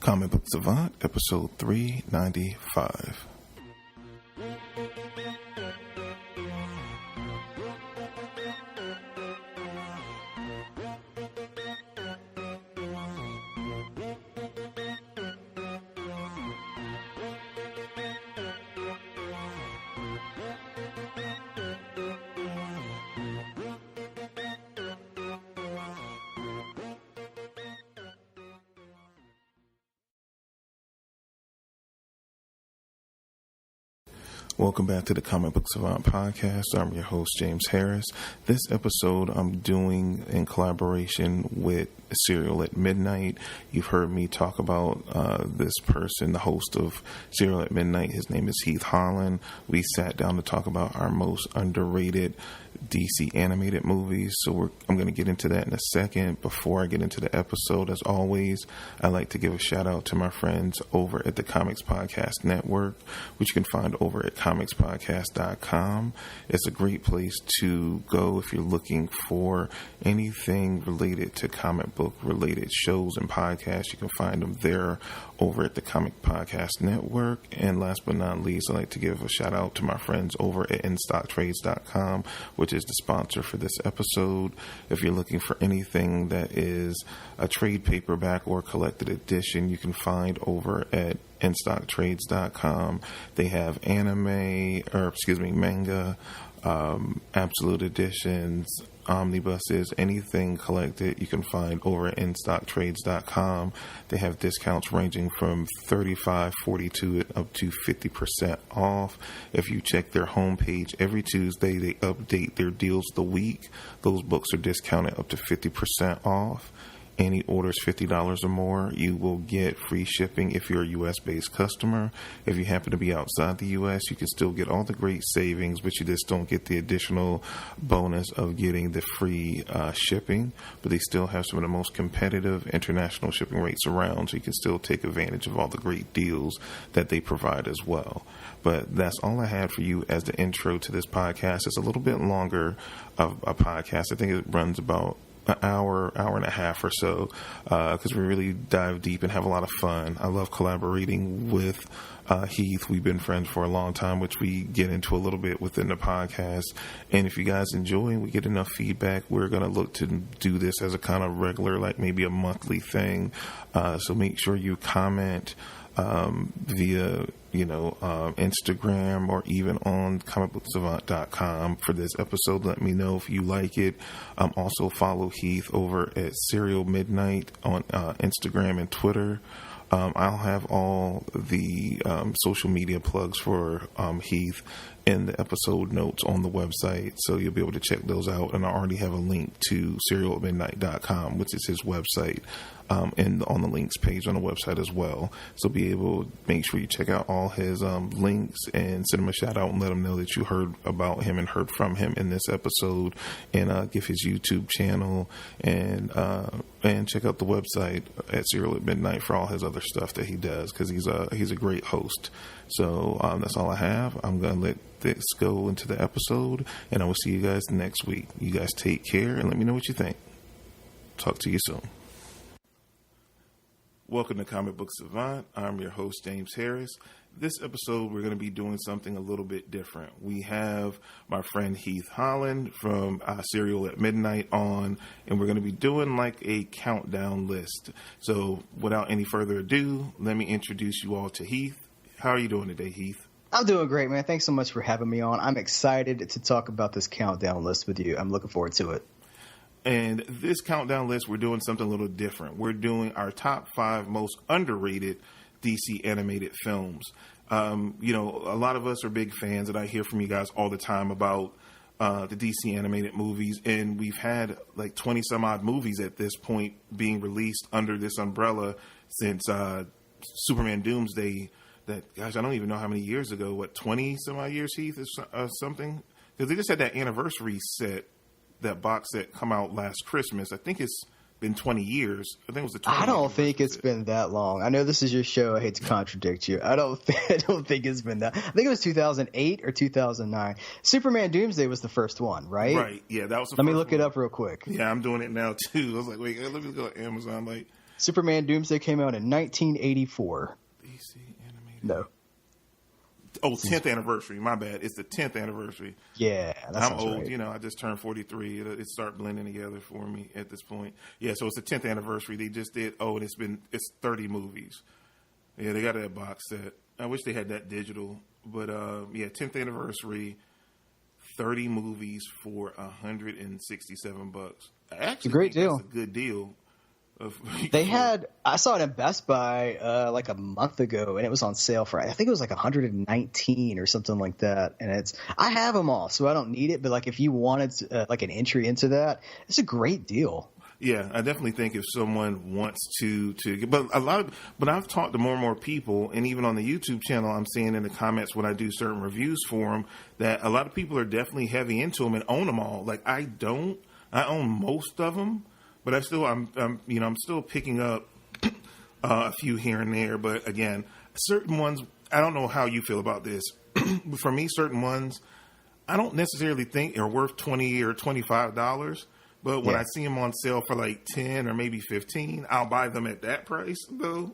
Comic Book Savant, episode 395. Welcome back to the Comic Book Savant podcast. I'm your host, James Harris. This episode I'm doing in collaboration with Serial at Midnight. You've heard me talk about this person, the host of Serial at Midnight. His name is Heath Holland. We sat down to talk about our most underrated DC animated movies. So I'm going to get into that in a second. Before I get into the episode, as always, I'd like to give a shout out to my friends over at the Comics Podcast Network, which you can find over at comicspodcast.com. It's a great place to go if you're looking for anything related to comic book related shows and podcasts. You can find them there over at the Comic Podcast Network. And last but not least, I'd like to give a shout out to my friends over at InStockTrades.com, which is the sponsor for this episode. If you're looking for anything that is a trade paperback or collected edition, you can find over at InStockTrades.com. They have manga, absolute editions, omnibuses, anything collected you can find over at InStockTrades.com. They have discounts ranging from 35, 42 up to 50% off. If you check their homepage every Tuesday, they update their deals of the week. Those books are discounted up to 50% off. Any orders $50 or more, you will get free shipping if you're a U.S.-based customer. If you happen to be outside the U.S., you can still get all the great savings, but you just don't get the additional bonus of getting the free shipping. But they still have some of the most competitive international shipping rates around, so you can still take advantage of all the great deals that they provide as well. But that's all I had for you as the intro to this podcast. It's a little bit longer of a podcast. I think it runs about an hour and a half or so, because we really dive deep and have a lot of fun. I love collaborating with Heath. We've been friends for a long time, which we get into a little bit within the podcast. And if you guys enjoy and we get enough feedback, we're going to look to do this as a kind of regular, like maybe a monthly thing. So make sure you comment via Instagram or even on comicbooksavant.com for this episode. Let me know if you like it. Also follow Heath over at Serial Midnight on Instagram and Twitter. I'll have all the social media plugs for Heath in the episode notes on the website, so you'll be able to check those out. And I already have a link to serialatmidnight.com, which is his website, and on the links page on the website as well. So be able to make sure you check out all his links and send him a shout out and let him know that you heard about him and heard from him in this episode, and give his YouTube channel and check out the website at Serial at Midnight for all his other stuff that he does, because he's a great host. So that's all I have. I'm going to let this go into the episode, and I will see you guys next week. You guys take care and let me know what you think. Talk to you soon. Welcome to Comic Book Savant. I'm your host, James Harris. This episode, we're going to be doing something a little bit different. We have my friend Heath Holland from Serial at Midnight on, and we're going to be doing like a countdown list. So without any further ado, let me introduce you all to Heath. How are you doing today, Heath? I'm doing great, man. Thanks so much for having me on. I'm excited to talk about this countdown list with you. I'm looking forward to it. And this countdown list, we're doing something a little different. We're doing our top 5 most underrated DC animated films. A lot of us are big fans, and I hear from you guys all the time about the DC animated movies. And we've had like 20 some odd movies at this point being released under this umbrella since Superman Doomsday. That, gosh, I don't even know how many years ago. 20 some odd years, Heath, is something? Because they just had that anniversary set, that box set, come out last Christmas. I think it's been 20 years. I think it was the 20 I don't think it's been that long. I know this is your show. I hate to contradict you. I don't think it's been that. I think it was 2008 or 2009. Superman Doomsday was the first one, right? Right. Yeah, that was the Let first me look one. it up real quick. Yeah, I'm doing it now, too. I was like, wait, let me go to Amazon. Like, Superman Doomsday came out in 1984. DC animated. No. Oh, 10th anniversary. My bad. It's the 10th anniversary. Yeah, I'm old. Right. I just turned 43. It started blending together for me at this point. Yeah, so it's the 10th anniversary. They just did. Oh, and it's 30 movies. Yeah, they got that box set. I wish they had that digital. But, 10th anniversary, 30 movies for $167. Actually, great deal. That's a good deal. I saw it in Best Buy like a month ago, and it was on sale for, I think it was like 119 or something like that. And I have them all, so I don't need it. But like, if you wanted like an entry into that, it's a great deal. Yeah, I definitely think if someone wants to, but I've talked to more and more people, and even on the YouTube channel, I'm seeing in the comments when I do certain reviews for them that a lot of people are definitely heavy into them and own them all. Like I don't, I own most of them, but I'm still picking up a few here and there. But again, certain ones, I don't know how you feel about this. But for me, certain ones, I don't necessarily think are worth $20 or $25. But when I see them on sale for like 10 or maybe 15, I'll buy them at that price, though.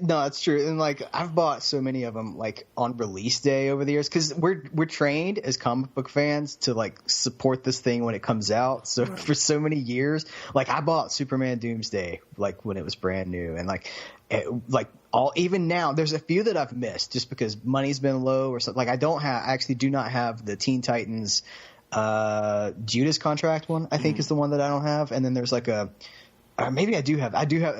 No, it's true. And like, I've bought so many of them like on release day over the years, because we're trained as comic book fans to like support this thing when it comes out. So for so many years, like I bought Superman Doomsday like when it was brand new, and even now there's a few that I've missed just because money's been low or something. Like I actually do not have the Teen Titans Judas Contract one, I think is the one that I don't have. And then there's like maybe I do have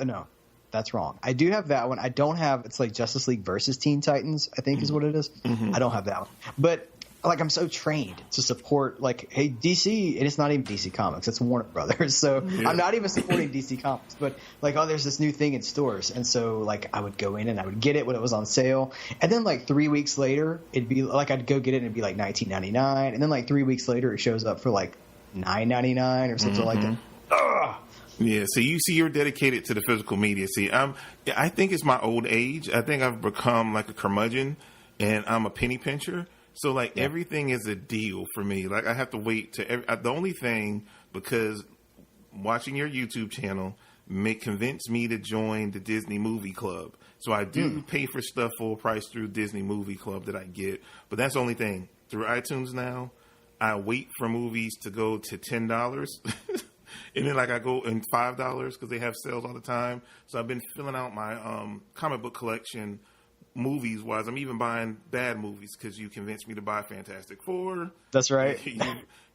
no, that's wrong. I do have that one. I don't have, it's like Justice League versus Teen Titans, I think is what it is. I don't have that one. But like, I'm so trained to support like, hey, DC, and it's not even DC Comics, it's Warner Brothers. So I'm not even supporting DC Comics, but like, oh, there's this new thing in stores. And so like I would go in and I would get it when it was on sale. And then like 3 weeks later, it'd be like, I'd go get it and it'd be like $19.99. And then like 3 weeks later, it shows up for like $9.99 or something like that. Ugh. Yeah, so you're dedicated to the physical media. See, I think it's my old age. I think I've become like a curmudgeon, and I'm a penny pincher. So like everything is a deal for me. Like I have to wait the only thing, because watching your YouTube channel convinced me to join the Disney Movie Club. So I do pay for stuff full price through Disney Movie Club that I get, but that's the only thing. Through iTunes now, I wait for movies to go to $10. And then, like, I go in $5 because they have sales all the time. So I've been filling out my comic book collection movies-wise. I'm even buying bad movies because you convinced me to buy Fantastic Four. That's right.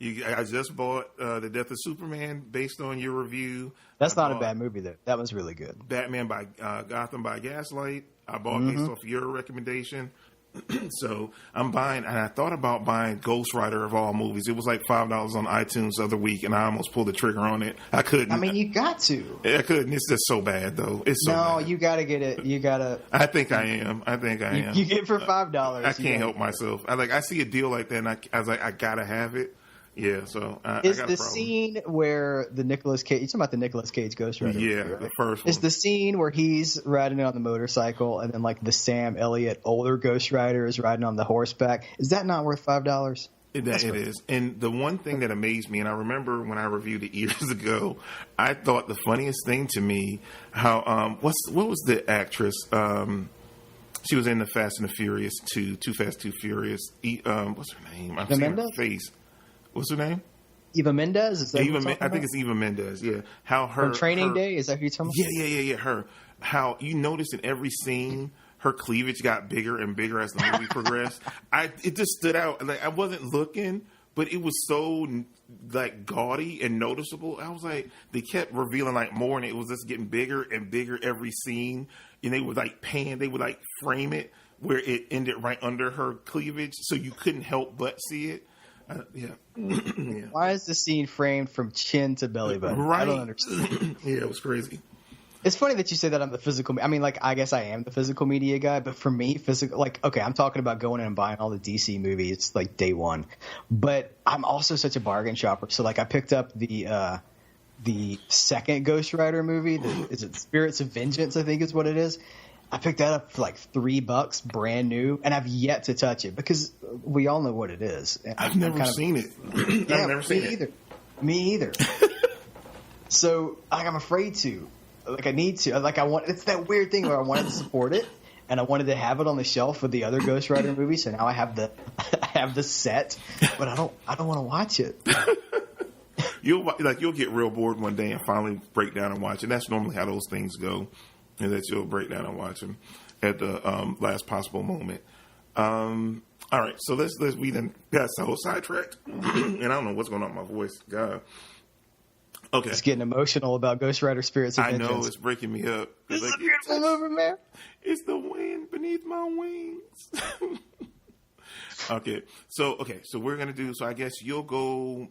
I just bought The Death of Superman based on your review. That's not a bad movie, though. That was really good. Batman by Gotham by Gaslight. I bought based off your recommendation. So I'm buying, and I thought about buying Ghost Rider of all movies. It was like $5 on iTunes the other week, and I almost pulled the trigger on it. I couldn't. I mean, you got to. I couldn't. It's just so bad, though. It's so bad. You got to get it. You got to. I think I am. You get it for $5. I can't help myself. I see a deal like that, and I was like, I got to have it. Yeah, so I got the scene where the Nicolas Cage, you're talking about the Nicolas Cage Ghost Rider? Yeah, right? The first one. Is the scene where he's riding on the motorcycle, and then like the Sam Elliott older Ghost Rider is riding on the horseback? Is that not worth $5? It is. And the one thing that amazed me, and I remember when I reviewed it years ago, I thought the funniest thing to me, how what was the actress? She was in the Fast and the Furious 2, Too Fast, Too Furious. What's her name? I'm seeing her face. What's her name? Eva Mendes? Is that I think it's Eva Mendes, yeah. How From Training Day? Is that who you're talking about? Yeah. Her. How you notice in every scene, her cleavage got bigger and bigger as the movie progressed. It just stood out. Like I wasn't looking, but it was so like gaudy and noticeable. I was like, they kept revealing like more, and it was just getting bigger and bigger every scene. And they would like they would like frame it where it ended right under her cleavage, so you couldn't help but see it. Yeah. Why is the scene framed from chin to belly button? Right. I don't understand. Yeah, it was crazy. It's funny that you say that I'm the physical. I mean, like, I guess I am the physical media guy, but for me, physical, like, okay, I'm talking about going in and buying all the DC movies like day one, but I'm also such a bargain shopper. So, like, I picked up the second Ghost Rider movie. Is it Spirits of Vengeance? I think is what it is. I picked that up for like $3, brand new, and I've yet to touch it because we all know what it is. I've never seen it. I've never seen it either. Me either. So like, I'm afraid to. Like I need to. Like I want. It's that weird thing where I wanted to support it, and I wanted to have it on the shelf with the other Ghost Rider movies. So now I have the I have the set, but I don't want to watch it. You'll get real bored one day and finally break down and watch it. That's normally how those things go, and that you'll break down and watch them at the last possible moment. All right, so let's we then got so sidetracked, and I don't know what's going on with my voice. God. Okay. It's getting emotional about Ghost Rider Spirits of Vengeance. I know, it's breaking me up. This is a beautiful movie, man. It's the wind beneath my wings. Okay, so we're gonna do. So I guess you'll go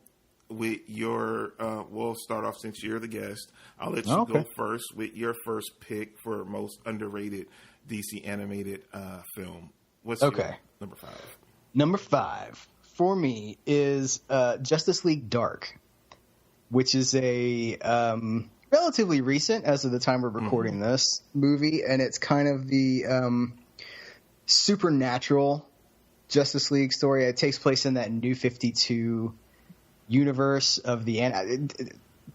with your. We'll start off since you're the guest. I'll let you go first with your first pick for most underrated DC animated film. What's your number 5? Number 5 for me is Justice League Dark, which is a relatively recent, as of the time we're recording this, movie, and it's kind of the supernatural Justice League story. It takes place in that New 52 universe of the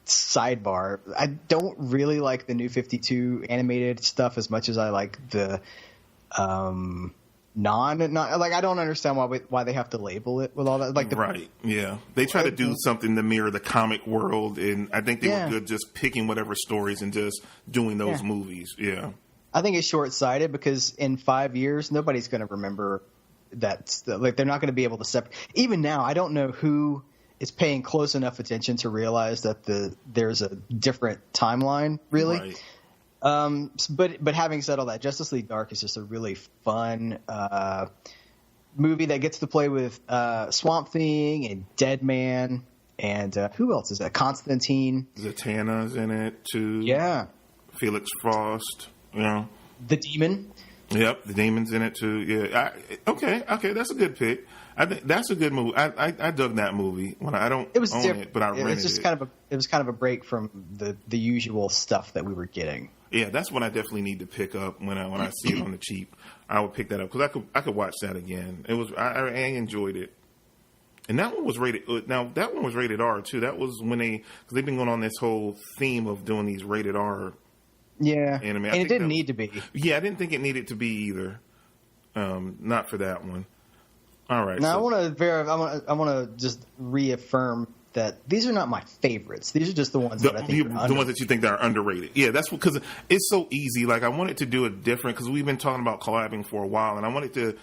sidebar. I don't really like the New 52 animated stuff as much as I like the not like I don't understand why they have to label it with all that. Like right, yeah, they try to do something to mirror the comic world, and I think they were good just picking whatever stories and just doing those movies. Yeah, I think it's short sighted because in 5 years nobody's going to remember that. Like they're not going to be able to separate. Even now, I don't know who is paying close enough attention to realize that there's a different timeline. Really. Right. But having said all that, Justice League Dark is just a really fun movie that gets to play with Swamp Thing and Deadman and who else is that? Constantine. Zatanna's in it too. Yeah. Felix Frost. You know. The Demon. Yep, the Demon's in it too. Yeah. Okay, that's a good pick. I think that's a good movie. I dug that movie. When I don't own it, but I rented it. It was kind of a break from the usual stuff that we were getting. Yeah, that's what I definitely need to pick up when I see it on the cheap. I would pick that up because I could watch that again. It was I enjoyed it, and that one was rated. Now that one was rated R too. That was when because they've been going on this whole theme of doing these rated R. Yeah, anime. And it didn't need to be. Yeah, I didn't think it needed to be either. Not for that one. All right. Now I want to just reaffirm that these are not my favorites. These are just the ones that I think are the ones that you think that are underrated. Yeah, that's because it's so easy. Like I wanted to do it different because we've been talking about collabing for a while, and I wanted to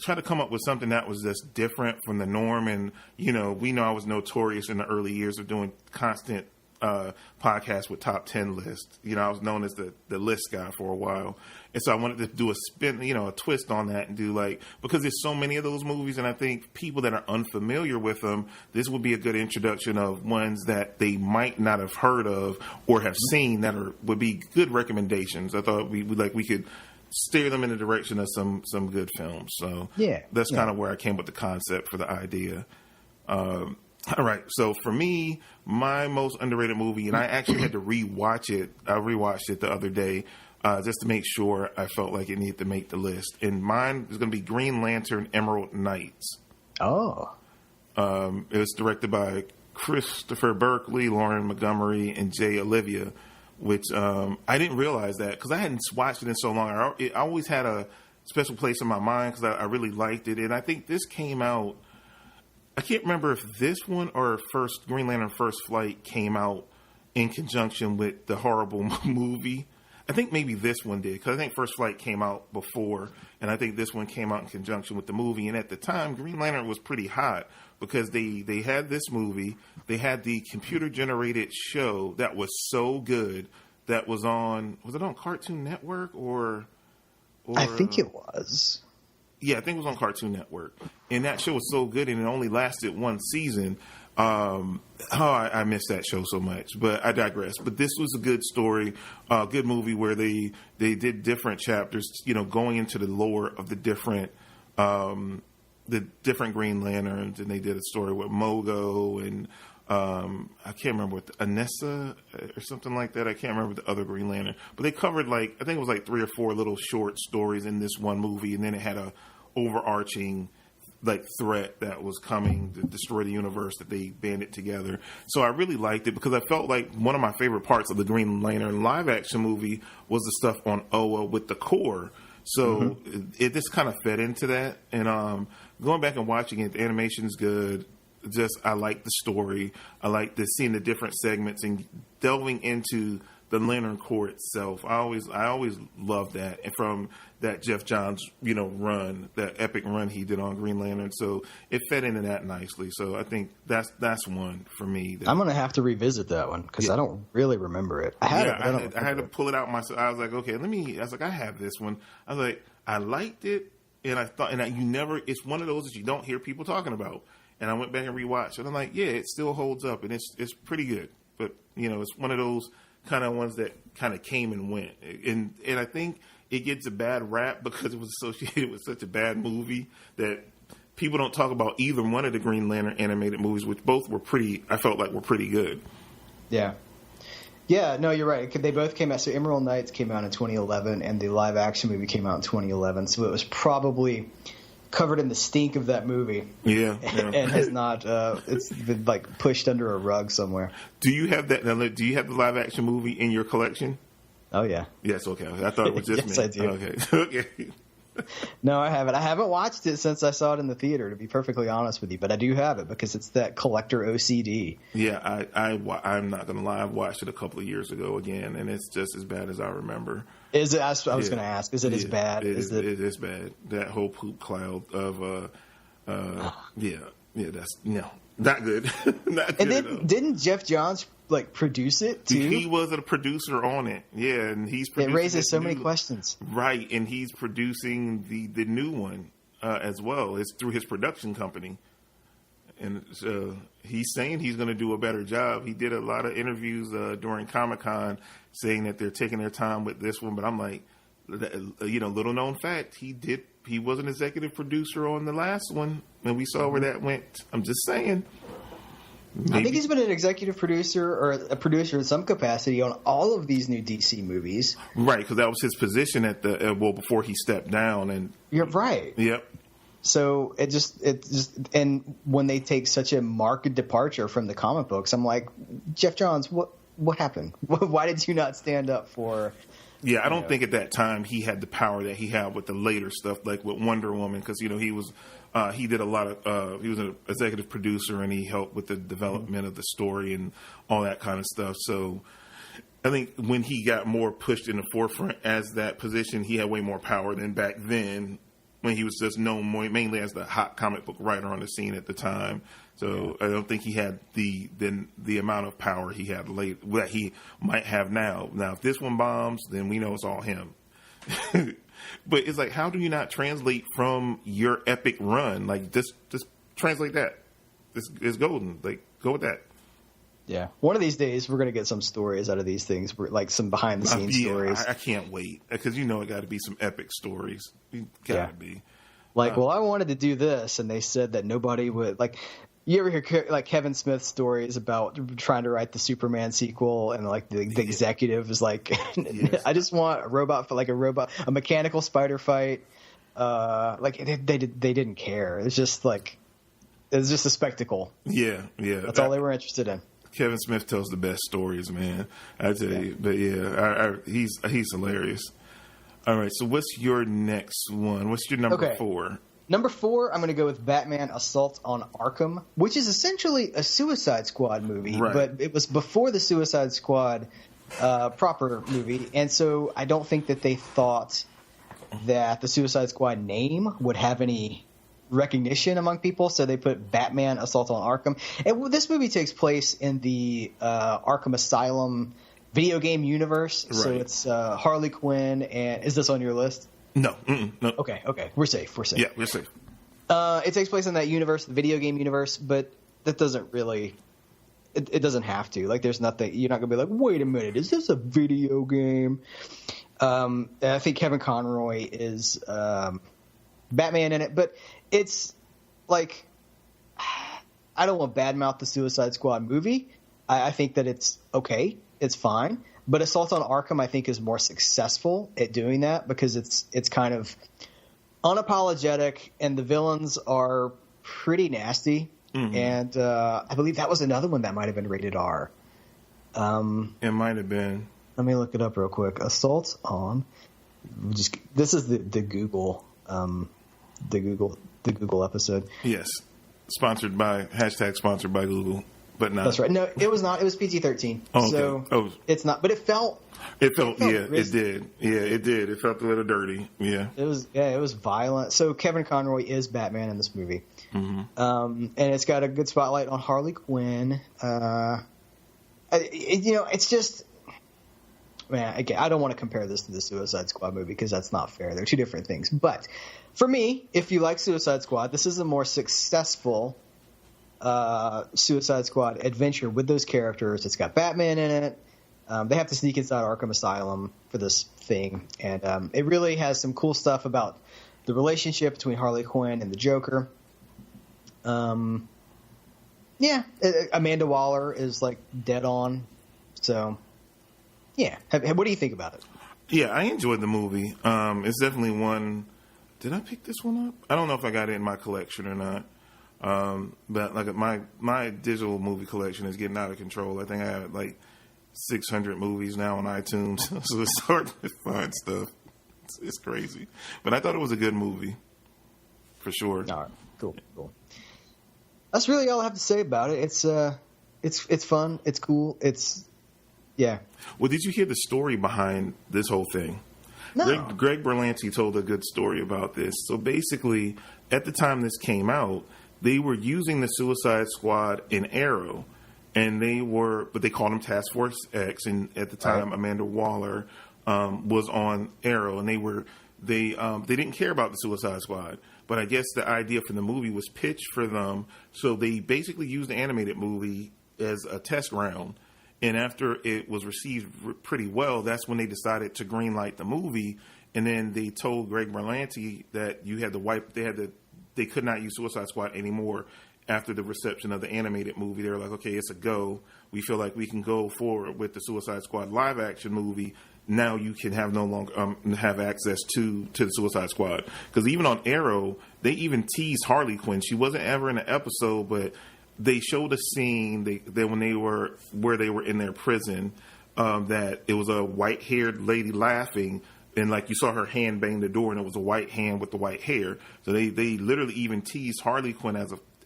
try to come up with something that was just different from the norm. And we know I was notorious in the early years of doing constant podcasts with top 10 lists. I was known as the list guy for a while. And so I wanted to do a spin, a twist on that and do because there's so many of those movies, and I think people that are unfamiliar with them, this would be a good introduction of ones that they might not have heard of or have seen that would be good recommendations. I thought we could steer them in the direction of some good films. So that's kind of where I came with the concept for the idea. All right, so for me, my most underrated movie, and I actually had to rewatch it. I rewatched it the other day just to make sure I felt like it needed to make the list. And mine is going to be Green Lantern Emerald Knights. Oh. It was directed by Christopher Berkeley, Lauren Montgomery, and Jay Olivia, which I didn't realize that because I hadn't watched it in so long. I always had a special place in my mind because I really liked it. And I think this came out, I can't remember if this one or Green Lantern First Flight came out in conjunction with the horrible movie. I think maybe this one did because I think First Flight came out before, and I think this one came out in conjunction with the movie. And at the time, Green Lantern was pretty hot because they had this movie, they had the computer-generated show that was so good that was it on Cartoon Network or I think it was. Yeah, I think it was on Cartoon Network. And that show was so good, and it only lasted one season. I missed that show so much, but I digress. But this was a good story, good movie where they did different chapters, going into the lore of the different Green Lanterns, and they did a story with Mogo and I can't remember what Anessa or something like that. I can't remember the other Green Lantern, but they covered I think it was 3 or 4 little short stories in this one movie, and then it had a overarching like threat that was coming to destroy the universe that they banded together. So I really liked it because I felt like one of my favorite parts of the Green Lantern live action movie was the stuff on Oa with the core. So it just kind of fed into that. And going back and watching it, the animation's good. Just I like the story. I like seeing the different segments and delving into the Lantern Corps itself. I always loved that, and from that Jeff Johns run, that epic run he did on Green Lantern. So it fed into that nicely. So I think that's one for me. I'm gonna have to revisit that one because I don't really remember it. I had to pull it out myself. I was like, okay, I have this one. I was like, I liked it, and I thought, it's one of those that you don't hear people talking about. And I went back and rewatched it. I'm like, yeah, it still holds up, and it's pretty good. But it's one of those kind of ones that kind of came and went, and I think it gets a bad rap because it was associated with such a bad movie that people don't talk about either one of the Green Lantern animated movies, which both were I felt like were pretty good. Yeah. Yeah, no, you're right. They both came out. So Emerald Knights came out in 2011, and the live action movie came out in 2011. So it was probably covered in the stink of that movie. Yeah. And has not, it's been like pushed under a rug somewhere. Do you have that? Do you have the live action movie in your collection? Oh, yeah. Yes, okay. I thought it was just yes, me. I do. Okay. Okay. No, I haven't. I haven't watched it since I saw it in the theater, to be perfectly honest with you. But I do have it because it's that collector OCD. Yeah, I'm not going to lie. I watched it a couple of years ago again, and it's just as bad as I remember. Is it? I was going to ask. Is it as bad? It is bad. That whole poop cloud of, that's not good. Not good. And then didn't Jeff Johns produce it too? He was a producer on it. Yeah, and he's producing. It raises so many questions. Right, and he's producing the new one as well. It's through his production company. And he's saying he's going to do a better job. He did a lot of interviews during Comic-Con saying that they're taking their time with this one. But I'm like, little known fact, he was an executive producer on the last one, and we saw where that went. I'm just saying. Maybe. I think he's been an executive producer or a producer in some capacity on all of these new DC movies. Right, because that was his position at before he stepped down. And you're right. Yep. So it just and when they take such a marked departure from the comic books, I'm like, Jeff Johns, what happened? Why did you not stand up for? Yeah, I don't think at that time he had the power that he had with the later stuff, like with Wonder Woman, because he did a lot of he was an executive producer and he helped with the development of the story and all that kind of stuff. So I think when he got more pushed in the forefront as that position, he had way more power than back then, when he was just known mainly as the hot comic book writer on the scene at the time. So I don't think he had the amount of power he had that he might have now. Now, if this one bombs, then we know it's all him. But it's like, how do you not translate from your epic run? Like, just translate that. It's golden. Like, go with that. Yeah. One of these days, we're going to get some stories out of these things, like some behind-the-scenes stories. I can't wait, because it got to be some epic stories. It got to be. Like, I wanted to do this, and they said that nobody would. Like, you ever hear Kevin Smith stories about trying to write the Superman sequel, and the executive is like, yes. I just want a robot a mechanical spider fight. They didn't care. It's just a spectacle. Yeah. That's all they were interested in. Kevin Smith tells the best stories, man. I tell you. But yeah, he's hilarious. All right, so what's your next one? What's your number 4? Number 4, I'm going to go with Batman Assault on Arkham, which is essentially a Suicide Squad movie, right. But it was before the Suicide Squad proper movie, and so I don't think that they thought that the Suicide Squad name would have any recognition among people, so they put Batman Assault on Arkham. And this movie takes place in the Arkham Asylum video game universe, right. So it's Harley Quinn, and is this on your list? No. No. Okay. We're safe. Yeah, we're safe. It takes place in that universe, the video game universe, but that doesn't really – it doesn't have to. Like, there's nothing – you're not going to be like, wait a minute, is this a video game? I think Kevin Conroy is Batman in it, but it's like – I don't want to badmouth the Suicide Squad movie. I think that it's okay. It's fine. But Assault on Arkham, I think, is more successful at doing that because it's kind of unapologetic, and the villains are pretty nasty. Mm-hmm. And I believe that was another one that might have been rated R. It might have been. Let me look it up real quick. Assault on. This is the Google episode. Yes, sponsored by Google, but not. That's right. No, it was not. It was PG-13. Oh, okay. So it's not. But it felt. It felt. Yeah, it did. Yeah, it did. It felt a little dirty. Yeah. It was. Yeah, it was violent. So Kevin Conroy is Batman in this movie. Mm-hmm. And it's got a good spotlight on Harley Quinn. It's just. Man, again, I don't want to compare this to the Suicide Squad movie because that's not fair. They're two different things. But for me, if you like Suicide Squad, this is a more successful Suicide Squad adventure with those characters. It's got Batman in it. They have to sneak inside Arkham Asylum for this thing. And it really has some cool stuff about the relationship between Harley Quinn and the Joker. Amanda Waller is like dead on. So... yeah. What do you think about it? Yeah, I enjoyed the movie. It's definitely one. Did I pick this one up? I don't know if I got it in my collection or not. But like my digital movie collection is getting out of control. I think I have like 600 movies now on iTunes, so it's hard to find stuff. It's crazy. But I thought it was a good movie, for sure. All right, cool. That's really all I have to say about it. It's fun. It's cool. Yeah. Well, did you hear the story behind this whole thing? No. Greg Berlanti told a good story about this. So basically, at the time this came out, they were using the Suicide Squad in Arrow, and but they called them Task Force X. And at the time, Amanda Waller was on Arrow, and they didn't care about the Suicide Squad. But I guess the idea for the movie was pitched for them, so they basically used the animated movie as a test round. And after it was received pretty well, that's when they decided to greenlight the movie. And then they told Greg Berlanti that they could not use Suicide Squad anymore after the reception of the animated movie. They were like, okay, it's a go. We feel like we can go forward with the Suicide Squad live action movie. Now you can have no longer have access to the Suicide Squad. Because even on Arrow, they even teased Harley Quinn. She wasn't ever in an episode, but they showed a scene that when they were in their prison, that it was a white-haired lady laughing, and like you saw her hand bang the door, and it was a white hand with the white hair. So they literally even teased Harley Quinn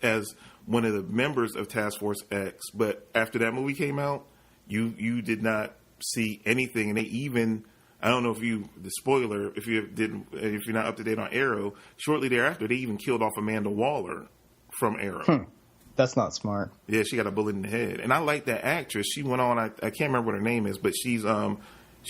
as one of the members of Task Force X. But after that movie came out, you did not see anything, and they even. I don't know if if you're not up to date on Arrow, shortly thereafter they even killed off Amanda Waller from Arrow. That's not smart. Yeah, she got a bullet in the head, and I like that actress. She went on. I can't remember what her name is, but she's on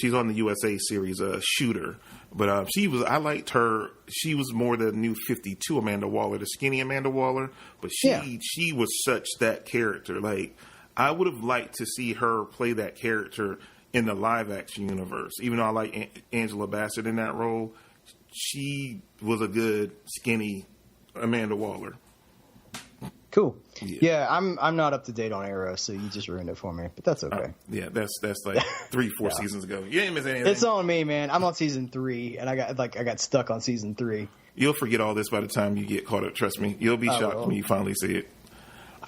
the USA series Shooter. But I liked her. She was more the new 52 Amanda Waller, the skinny Amanda Waller. But she was such that character. Like I would have liked to see her play that character in the live action universe. Even though I like Angela Bassett in that role, she was a good skinny Amanda Waller. Cool. Yeah, I'm not up to date on Arrow, so you just ruined it for me. But that's okay. Yeah, that's like 3-4 seasons ago. You didn't miss anything. It's on me, man. I'm on season 3, and I got stuck on season 3. You'll forget all this by the time you get caught up. Trust me. You'll be shocked when you finally see it.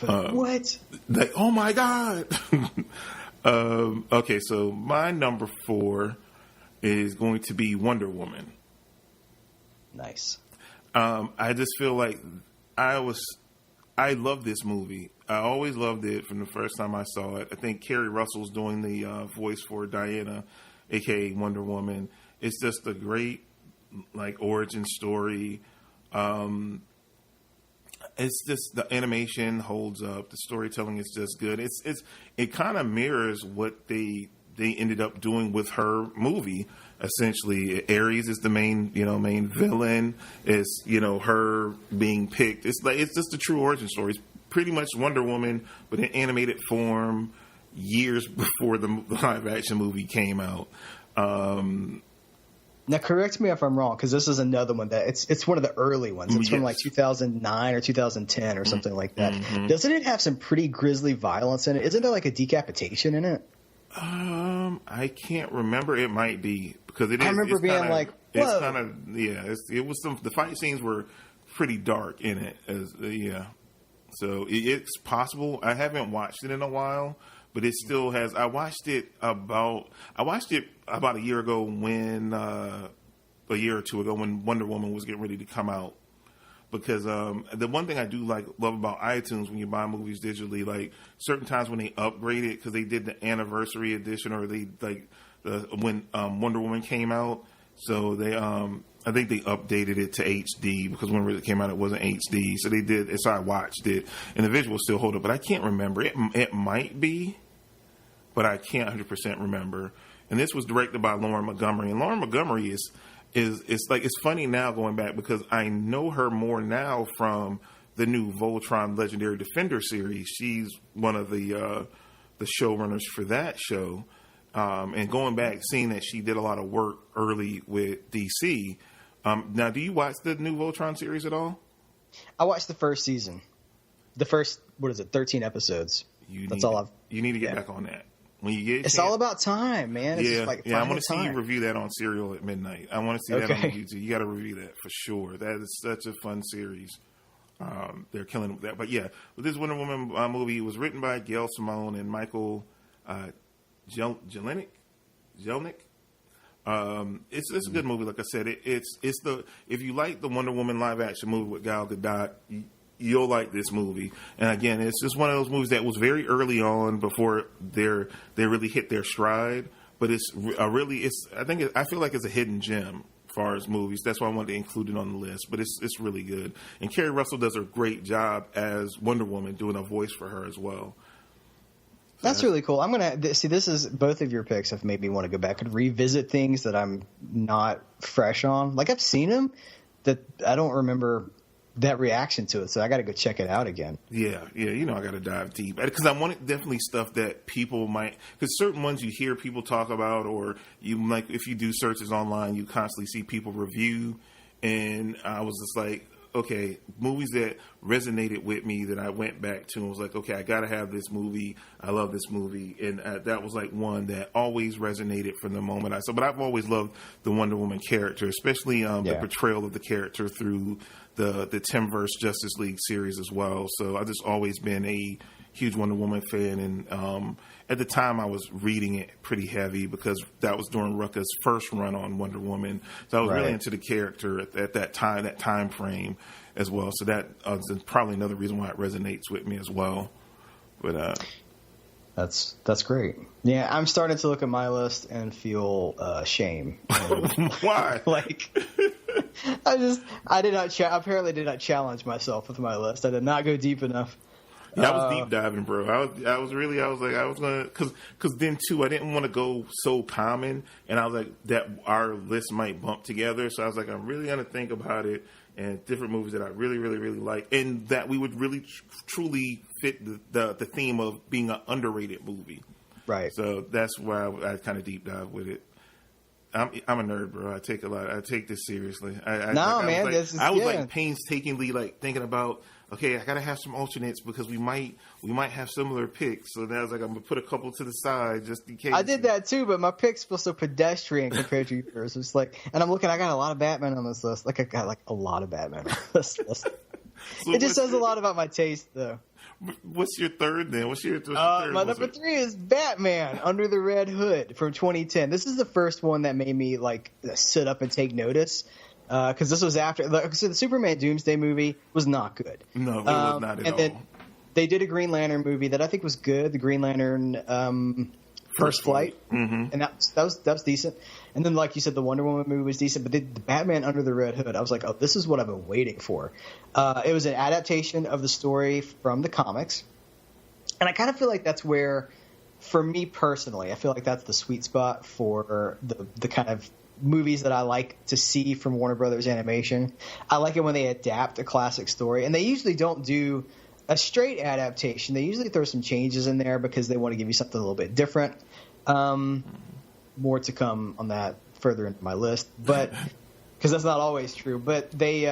What? Like, oh my god. Okay, so my number 4 is going to be Wonder Woman. Nice. I just feel like I love this movie. I always loved it from the first time I saw it. I think Kerry Russell's doing the voice for Diana, a.k.a. Wonder Woman. It's just a great origin story. It's just the animation holds up. The storytelling is just good. It kind of mirrors what they ended up doing with her movie. Essentially, Ares is the main villain. Is her being picked. It's just a true origin story. It's pretty much Wonder Woman, but in animated form, years before the live action movie came out. Now, correct me if I'm wrong, because this is another one that it's one of the early ones. It's from like 2009 or 2010 or something like that. Mm-hmm. Doesn't it have some pretty grisly violence in it? Isn't there like a decapitation in it? I can't remember. It might be because it is. I remember being It's kind of it was the fight scenes were pretty dark in it. So it's possible. I haven't watched it in a while, but it still has. I watched it about a year ago when a year or two ago when Wonder Woman was getting ready to come out. Because the one thing I do love about iTunes when you buy movies digitally, like certain times when they upgrade it, because they did the anniversary edition or they when Wonder Woman came out, so they I think they updated it to HD because when it came out it wasn't HD, so they did. So I watched it and the visuals still hold up, but I can't remember. It might be, but I can't 100% remember. And this was directed by Lauren Montgomery, and Lauren Montgomery is it's funny now going back because I know her more now from the new Voltron Legendary Defender series. She's one of the showrunners for that show, and going back seeing that she did a lot of work early with DC. Now, do you watch the new Voltron series at all? I watched the first season. The first 13 episodes. You need to get back on that. When you get it's all about time, man. It's just I want to see you review that on Serial at midnight. I want to see that on YouTube. You got to review that for sure. That is such a fun series. They're killing it with that. But yeah, with this Wonder Woman movie, it was written by Gail Simone and Michael Jelenic. It's a good movie. Like I said, it's if you like the Wonder Woman live action movie with Gal Gadot, you'll like this movie. And again, it's just one of those movies that was very early on before they really hit their stride. But I feel like it's a hidden gem as far as movies. That's why I wanted to include it on the list. But it's really good. And Kerry Russell does a great job as Wonder Woman, doing a voice for her as well. So that's really cool. I'm gonna see. This is both of your picks have made me want to go back and revisit things that I'm not fresh on. Like I've seen them, that I don't remember that reaction to it, so I got to go check it out again. Yeah, I got to dive deep because I want definitely stuff that people might, because certain ones you hear people talk about, or you like if you do searches online, you constantly see people review, and I was just like, okay, movies that resonated with me that I went back to and was like, okay, I got to have this movie. I love this movie, and that was like one that always resonated from the moment I saw. But I've always loved the Wonder Woman character, especially the portrayal of the character through the Timverse Justice League series as well. So I've just always been a huge Wonder Woman fan, and at the time I was reading it pretty heavy because that was during Rucka's first run on Wonder Woman. So I was really into the character at that time frame as well. So that is probably another reason why it resonates with me as well. But that's great. Yeah, I'm starting to look at my list and feel shame. Why? I did not apparently did not challenge myself with my list. I did not go deep enough. Yeah, I was deep diving, bro. I was gonna, cause then too, I didn't want to go so common, and I was like that our list might bump together. So I was like, I'm really gonna think about it and different movies that I really, really, really like, and that we would really truly fit the theme of being an underrated movie. Right. So that's why I kind of deep dive with it. I'm a nerd, bro. I take this seriously. I was painstakingly thinking about, okay, I gotta have some alternates because we might have similar picks. So now I was like, I'm gonna put a couple to the side just in case. I did that too, but my picks feel so pedestrian compared to yours. It's like, and I'm looking, I got a lot of Batman on this list. Like I got a lot of Batman on this list. So it just says a lot about my taste, though. What's your third then? What's your third? My number 3 is Batman Under the Red Hood from 2010. This is the first one that made me sit up and take notice. Because this was after so the Superman Doomsday movie was not good. No, it was not at all. And then they did a Green Lantern movie that I think was good. The Green Lantern First Flight, and that was decent. And then, like you said, the Wonder Woman movie was decent. But the Batman Under the Red Hood, I was like, oh, this is what I've been waiting for. It was an adaptation of the story from the comics, and I kind of feel like that's where, for me personally, I feel like that's the sweet spot for the kind of movies that I like to see from Warner Brothers Animation. I like it when they adapt a classic story, and they usually don't do a straight adaptation. They usually throw some changes in there because they want to give you something a little bit different. More to come on that further into my list, but because that's not always true. But they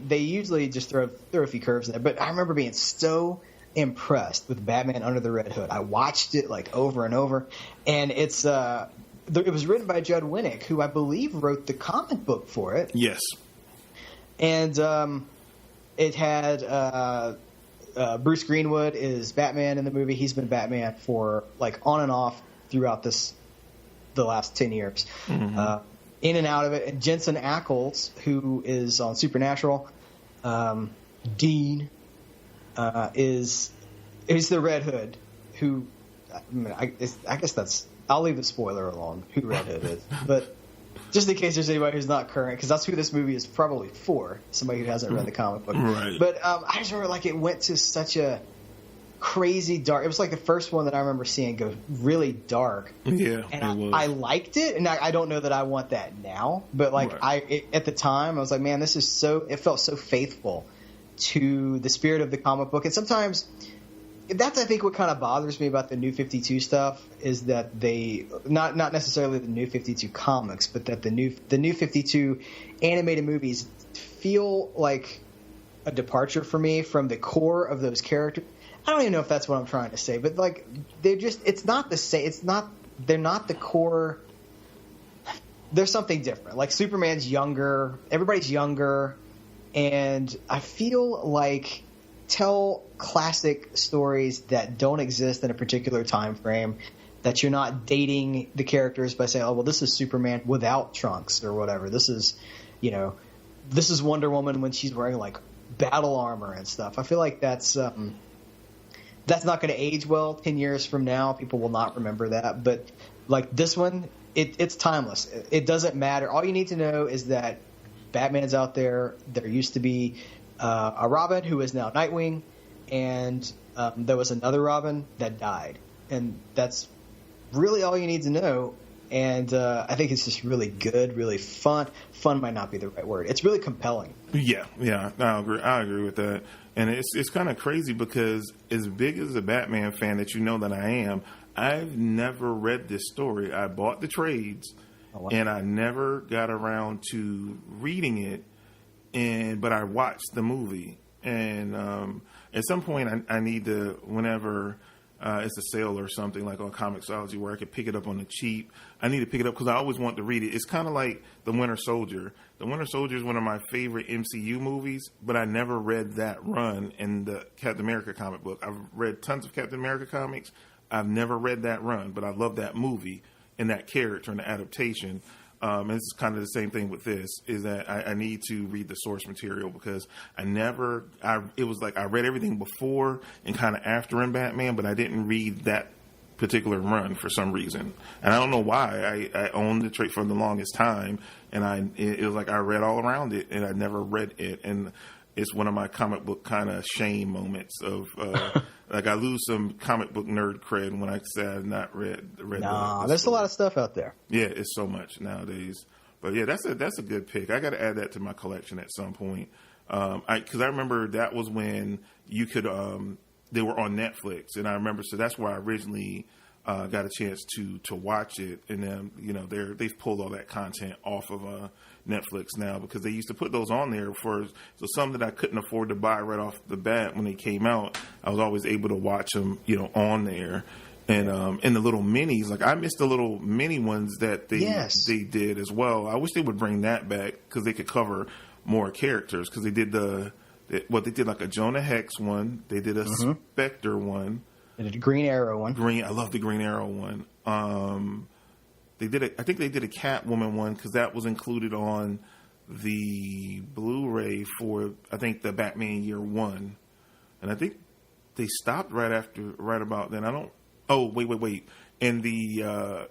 usually just throw a few curves in there. But I remember being so impressed with Batman Under the Red Hood. I watched it over and over, and it's it was written by Judd Winnick, who I believe wrote the comic book for it. Yes. And it had Bruce Greenwood is Batman in the movie. He's been Batman for like on and off throughout the last 10 years. Mm-hmm. In and out of it. And Jensen Ackles, who is on Supernatural, Dean, is the Red Hood, who I guess that's, I'll leave the spoiler alone who Red Hood is, but just in case there's anybody who's not current, because that's who this movie is probably for, somebody who hasn't read the comic book. Right. But I just remember like it went to such a crazy dark. It was like the first one that I remember seeing go really dark. Yeah, and I liked it, and I don't know that I want that now, but like right. At the time I was like, man, this is so. It felt so faithful to the spirit of the comic book, and sometimes. That's, I think, what kind of bothers me about the New 52 stuff is that they not necessarily the New 52 comics, but that the New 52 animated movies feel like a departure for me from the core of those characters. I don't even know if that's what I'm trying to say, but like it's not the same. They're not the core. There's something different. Like Superman's younger, everybody's younger, and I feel like tell classic stories that don't exist in a particular time frame, that you're not dating the characters by saying, oh, well, this is Superman without trunks or whatever. This is Wonder Woman when she's wearing like battle armor and stuff. I feel like that's not going to age well 10 years from now. People will not remember that. But like this one, it's timeless. It doesn't matter. All you need to know is that Batman's out there. There used to be a Robin who is now Nightwing, and there was another Robin that died, and that's really all you need to know. And I think it's just really good, really fun. Fun might not be the right word. It's really compelling. Yeah, I agree with that. And it's kind of crazy because as big as a Batman fan that you know that I am, I've never read this story. I bought the trades, and I never got around to reading it. But I watched the movie, and at some point I need to, whenever it's a sale or something like on Comixology where I could pick it up on the cheap, I need to pick it up because I always want to read it. It's kind of like The Winter Soldier. The Winter Soldier is one of my favorite MCU movies, but I never read that run in the Captain America comic book. I've read tons of Captain America comics. I've never read that run, but I love that movie and that character and the adaptation. And it's kind of the same thing with this, is that I need to read the source material because it was like I read everything before and kind of after in Batman, but I didn't read that particular run for some reason. And I don't know why. I owned the trade for the longest time, and it was like I read all around it, and I never read it. And it's one of my comic book kind of shame moments of like I lose some comic book nerd cred when I say I've not read. Nah, there's a lot of stuff out there. Yeah, it's so much nowadays. But yeah, that's a good pick. I got to add that to my collection at some point. Because I remember that was when you could they were on Netflix, and I remember that's where I originally got a chance to watch it. And then they've pulled all that content off of Netflix now because they used to put those on there so some that I couldn't afford to buy right off the bat when they came out, I was always able to watch them, on there. And the little minis, like I missed the little mini ones that they did as well. I wish they would bring that back because they could cover more characters because they did they did like a Jonah Hex one, they did a Spectre one, they did a Green Arrow one. I love the Green Arrow one. I think they did a Catwoman one because that was included on the Blu-ray for I think the Batman Year One, and I think they stopped right about then. Oh wait! In the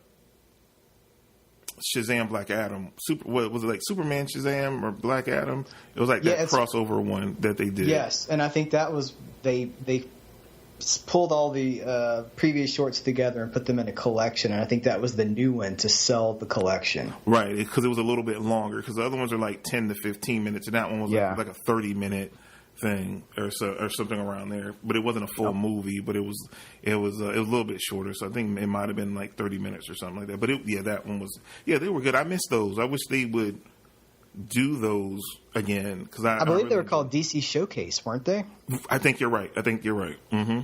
Shazam Black Adam, what was it, like Superman Shazam or Black Adam? It was like that crossover one that they did. Yes, and I think that was they pulled all the previous shorts together and put them in a collection, and I think that was the new one to sell the collection. Right, because it was a little bit longer. Because the other ones are like 10 to 15 minutes, and that one was like a 30-minute thing or something around there. But it wasn't a full movie, but it was a little bit shorter. So I think it might have been like 30 minutes or something like that. But that one was they were good. I missed those. I wish they would do those again because I believe they were called DC Showcase, weren't they? I think you're right. Mm-hmm.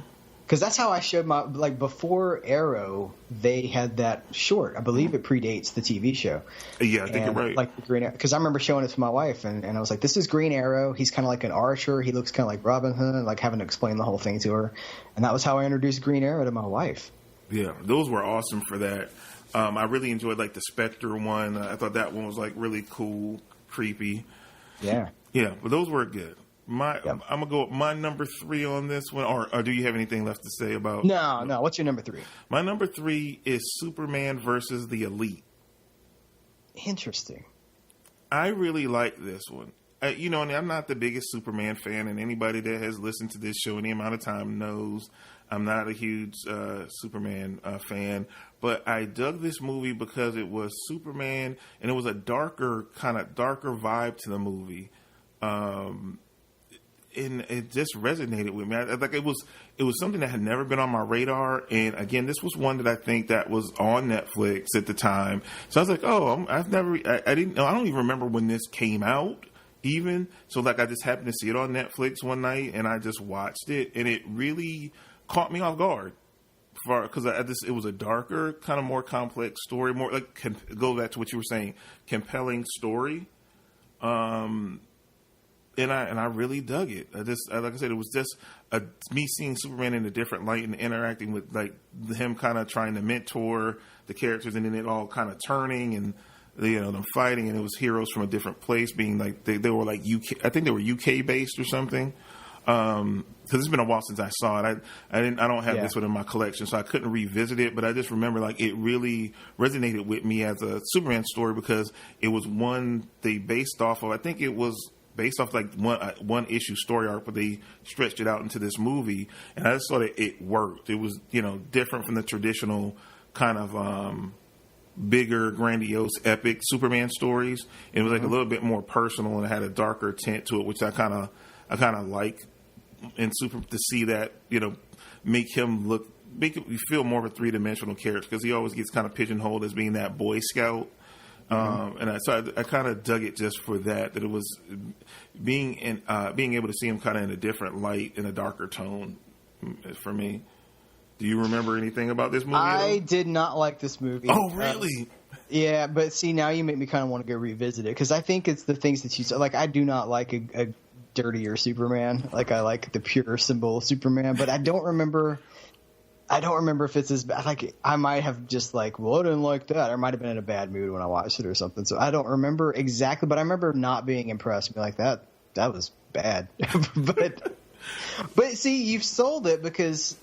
Because that's how I showed my, like, before Arrow, they had that short. I believe it predates the TV show. Yeah, I think you're right. Like the Green Arrow, because I remember showing it to my wife, and I was like, "This is Green Arrow. He's kind of like an archer. He looks kind of like Robin Hood," like having to explain the whole thing to her. And that was how I introduced Green Arrow to my wife. Yeah, those were awesome for that. I really enjoyed like the Spectre one. I thought that one was like really cool, creepy. Yeah, but those were good. I'm gonna go with my number 3 on this one, or do you have anything left to say about? No. What's your number 3? My number 3 is Superman versus the Elite. Interesting. I really like this one. And I'm not the biggest Superman fan, and anybody that has listened to this show any amount of time knows I'm not a huge Superman fan. But I dug this movie because it was Superman, and it was a darker vibe to the movie. And it just resonated with me. Like it was something that had never been on my radar. And again, this was one that I think that was on Netflix at the time. So I was like, I didn't know. I don't even remember when this came out even. So like I just happened to see it on Netflix one night and I just watched it, and it really caught me off guard. Because it was a darker, kind of more complex story, more like, go back to what you were saying, compelling story. And I really dug it. Like I said, it was just me seeing Superman in a different light and interacting with like him kind of trying to mentor the characters, and then it all kind of turning and them fighting, and it was heroes from a different place being like they were like UK. I think they were UK based or something. Because it's been a while since I saw it. I don't have this one in my collection, so I couldn't revisit it. But I just remember like it really resonated with me as a Superman story because it was one they based off of. I think it was based off like one issue story arc, but they stretched it out into this movie, and I just thought it worked. It was different from the traditional kind of bigger, grandiose, epic Superman stories. It was like a little bit more personal, and it had a darker tint to it, which I kind of like. And to see that make him feel more of a 3-dimensional character, because he always gets kind of pigeonholed as being that Boy Scout. So I kind of dug it just for that it was being able to see him kind of in a different light, in a darker tone for me. Do you remember anything about this movie? I did not like this movie. Oh, really? Yeah, but see, now you make me kind of want to go revisit it, because I think it's the things that you said. Like, I do not like a dirtier Superman. Like, I like the pure symbol of Superman, but I don't remember if it's as bad. Like, I might have just like, well, I didn't like that. Or I might have been in a bad mood when I watched it or something. So I don't remember exactly, but I remember not being impressed. Being like, that was bad. but see, you've sold it, because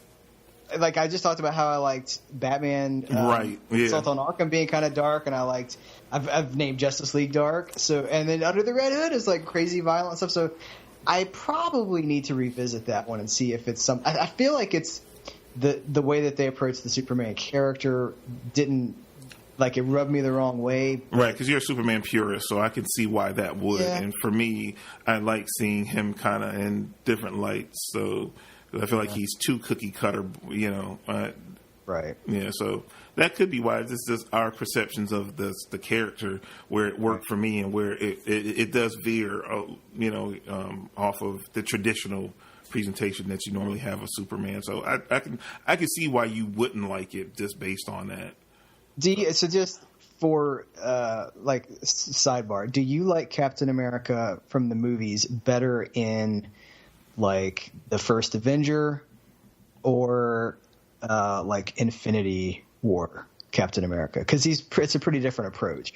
like I just talked about how I liked Batman, right? Yeah. Assault on Arkham being kind of dark, and I've named Justice League dark. So, and then Under the Red Hood is like crazy violent stuff. So I probably need to revisit that one and see if it's some. I feel like it's the way that they approached the Superman character didn't, like, it rubbed me the wrong way. Right, because you're a Superman purist, so I can see why that would. Yeah. And for me, I like seeing him kind of in different lights. So I feel like he's too cookie cutter, right. Yeah, so that could be why. It's just our perceptions of the character, where it worked for me, and where it does veer, off of the traditional presentation that you normally have of Superman. So I can see why you wouldn't like it just based on that. So just for sidebar, do you like Captain America from the movies better in like the first Avenger, or like Infinity War Captain America? Because it's a pretty different approach.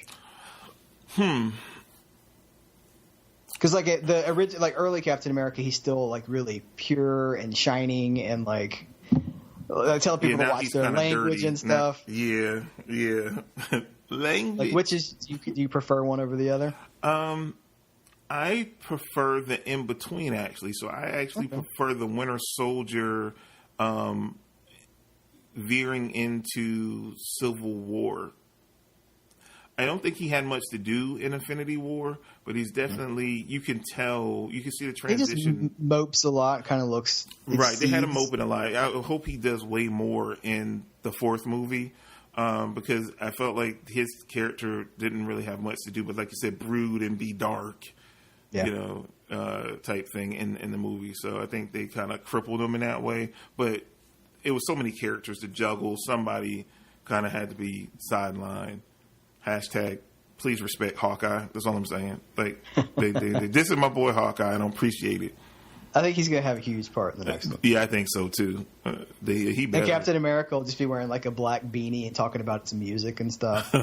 Because like the original, like early Captain America, he's still like really pure and shining, and like I tell people to watch their language dirty and stuff. Yeah. Language. Like, which is do you prefer one over the other? I prefer the in between, actually. So I actually prefer the Winter Soldier veering into Civil War. I don't think he had much to do in Infinity War, but he's definitely, you can see the transition. He just mopes a lot, kind of looks. Right, they had him moping a lot. I hope he does way more in the fourth movie, because I felt like his character didn't really have much to do, but like you said, brood and be dark, type thing in the movie. So I think they kind of crippled him in that way. But it was so many characters to juggle. Somebody kind of had to be sidelined. Hashtag, please respect Hawkeye. That's all I'm saying. Like, this is my boy Hawkeye. I don't appreciate it. I think he's going to have a huge part in the next one. Yeah, I think so, too. He better. And Captain America will just be wearing, like, a black beanie and talking about some music and stuff.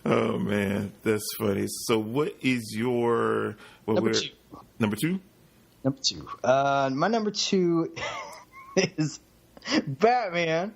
Oh, man. That's funny. So what is your... Number two. Number two? Number two. My number two is Batman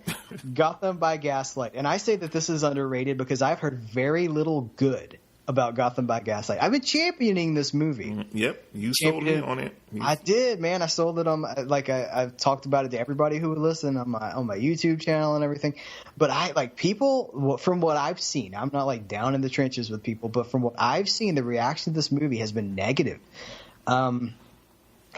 Gotham by Gaslight. And I say that this is underrated because I've heard very little good about Gotham by Gaslight. I've been championing this movie. Yep, you sold me on it. I did, man. I sold it on I've talked about it to everybody who would listen on my YouTube channel and everything. But people from what I've seen, I'm not like down in the trenches with people, but from what I've seen, the reaction to this movie has been negative. And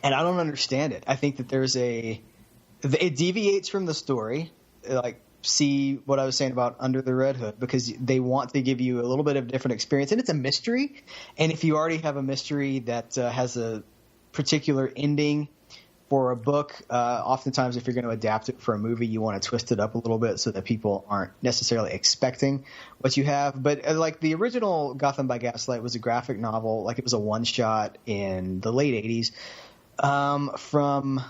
I don't understand it. I think that it deviates from the story. Like, see what I was saying about Under the Red Hood, because they want to give you a little bit of different experience, and it's a mystery. And if you already have a mystery that has a particular ending for a book, oftentimes if you're going to adapt it for a movie, you want to twist it up a little bit so that people aren't necessarily expecting what you have. But like the original Gotham by Gaslight was a graphic novel, like it was a one shot in the late 80s from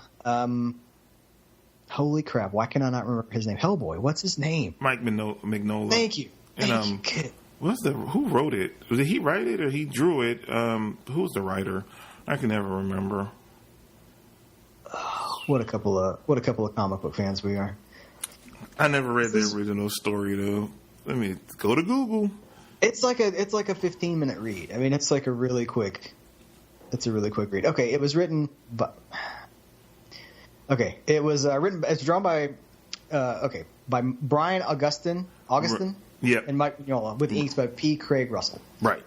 holy crap, why can I not remember his name? Hellboy, what's his name? Mike Mignola. Thank you. Who wrote it? Did he write it or he drew it? Who's the writer? I can never remember. Oh, what a couple of comic book fans we are. I never read the original story though. Let me go to Google. It's like a 15-minute read. I mean, it's a really quick read. Okay, it was written by it's drawn by Brian Augustin, yeah, and Mike Mignola, with inks by P. Craig Russell. Right.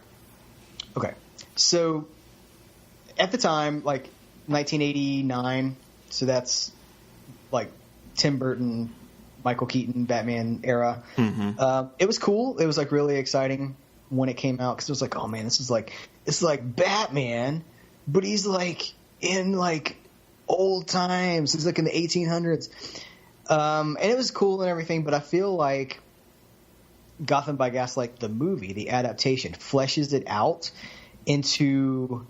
Okay, so at the time, like 1989, so that's like Tim Burton, Michael Keaton, Batman era. Mm-hmm. It was cool. It was like really exciting when it came out because it was like, oh man, it's like Batman, but he's like in like old times. He's like in the 1800s. And it was cool and everything, but I feel like Gotham by Gaslight, the movie, the adaptation, fleshes it out into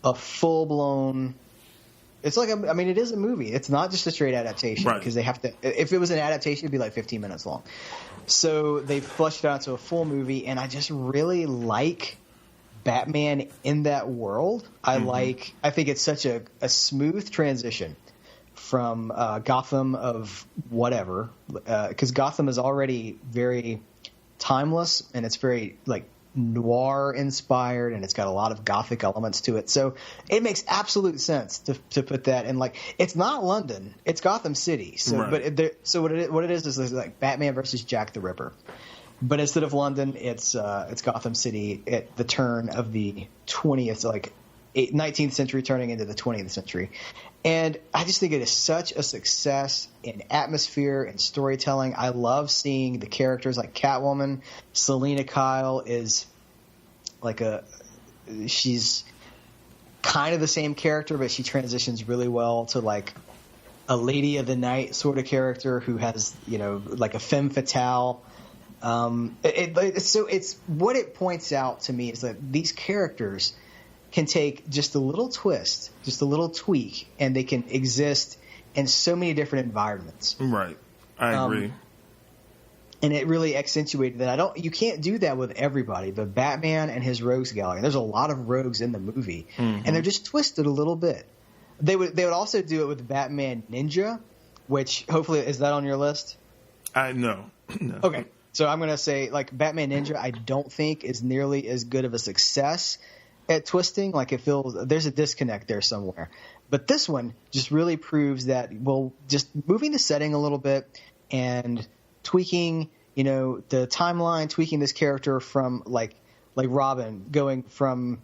a full-blown... It's like, it is a movie. It's not just a straight adaptation, right? Because they have to... If it was an adaptation, it'd be like 15 minutes long. So they fleshed it out into a full movie, and I just really like Batman in that world. I think it's such a smooth transition from Gotham of whatever, because Gotham is already very timeless and it's very like noir inspired and it's got a lot of gothic elements to it. So it makes absolute sense to put that in. Like, it's not London, it's Gotham City. So, right. But what it is like Batman versus Jack the Ripper. But instead of London, it's Gotham City at the turn of the 19th century turning into the 20th century. And I just think it is such a success in atmosphere and storytelling. I love seeing the characters like Catwoman. Selena Kyle is she's kind of the same character, but she transitions really well to like a Lady of the Night sort of character who has, like a femme fatale. It's what it points out to me is that these characters can take just a little twist, just a little tweak, and they can exist in so many different environments. Right. I agree. And it really accentuated that. You can't do that with everybody, but Batman and his rogues gallery, there's a lot of rogues in the movie, and they're just twisted a little bit. They would also do it with Batman Ninja, which hopefully, is that on your list? No. Okay. So I'm going to say, like, Batman Ninja, I don't think is nearly as good of a success at twisting. Like, it feels there's a disconnect there somewhere. But this one just really proves that, just moving the setting a little bit and tweaking, the timeline, tweaking this character from like Robin going from,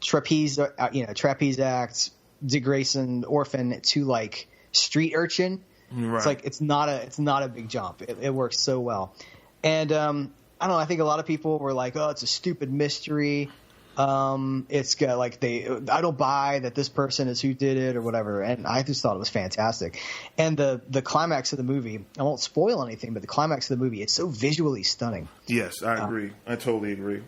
trapeze act, Dick Grayson, orphan to like street urchin. Right. It's not a big jump. It works so well. And I don't know, I think a lot of people were like, oh, it's a stupid mystery. It's got like I don't buy that this person is who did it or whatever, and I just thought it was fantastic. And the climax of the movie, I won't spoil anything, but the climax of the movie, it's so visually stunning. Yes, I agree. I totally agree.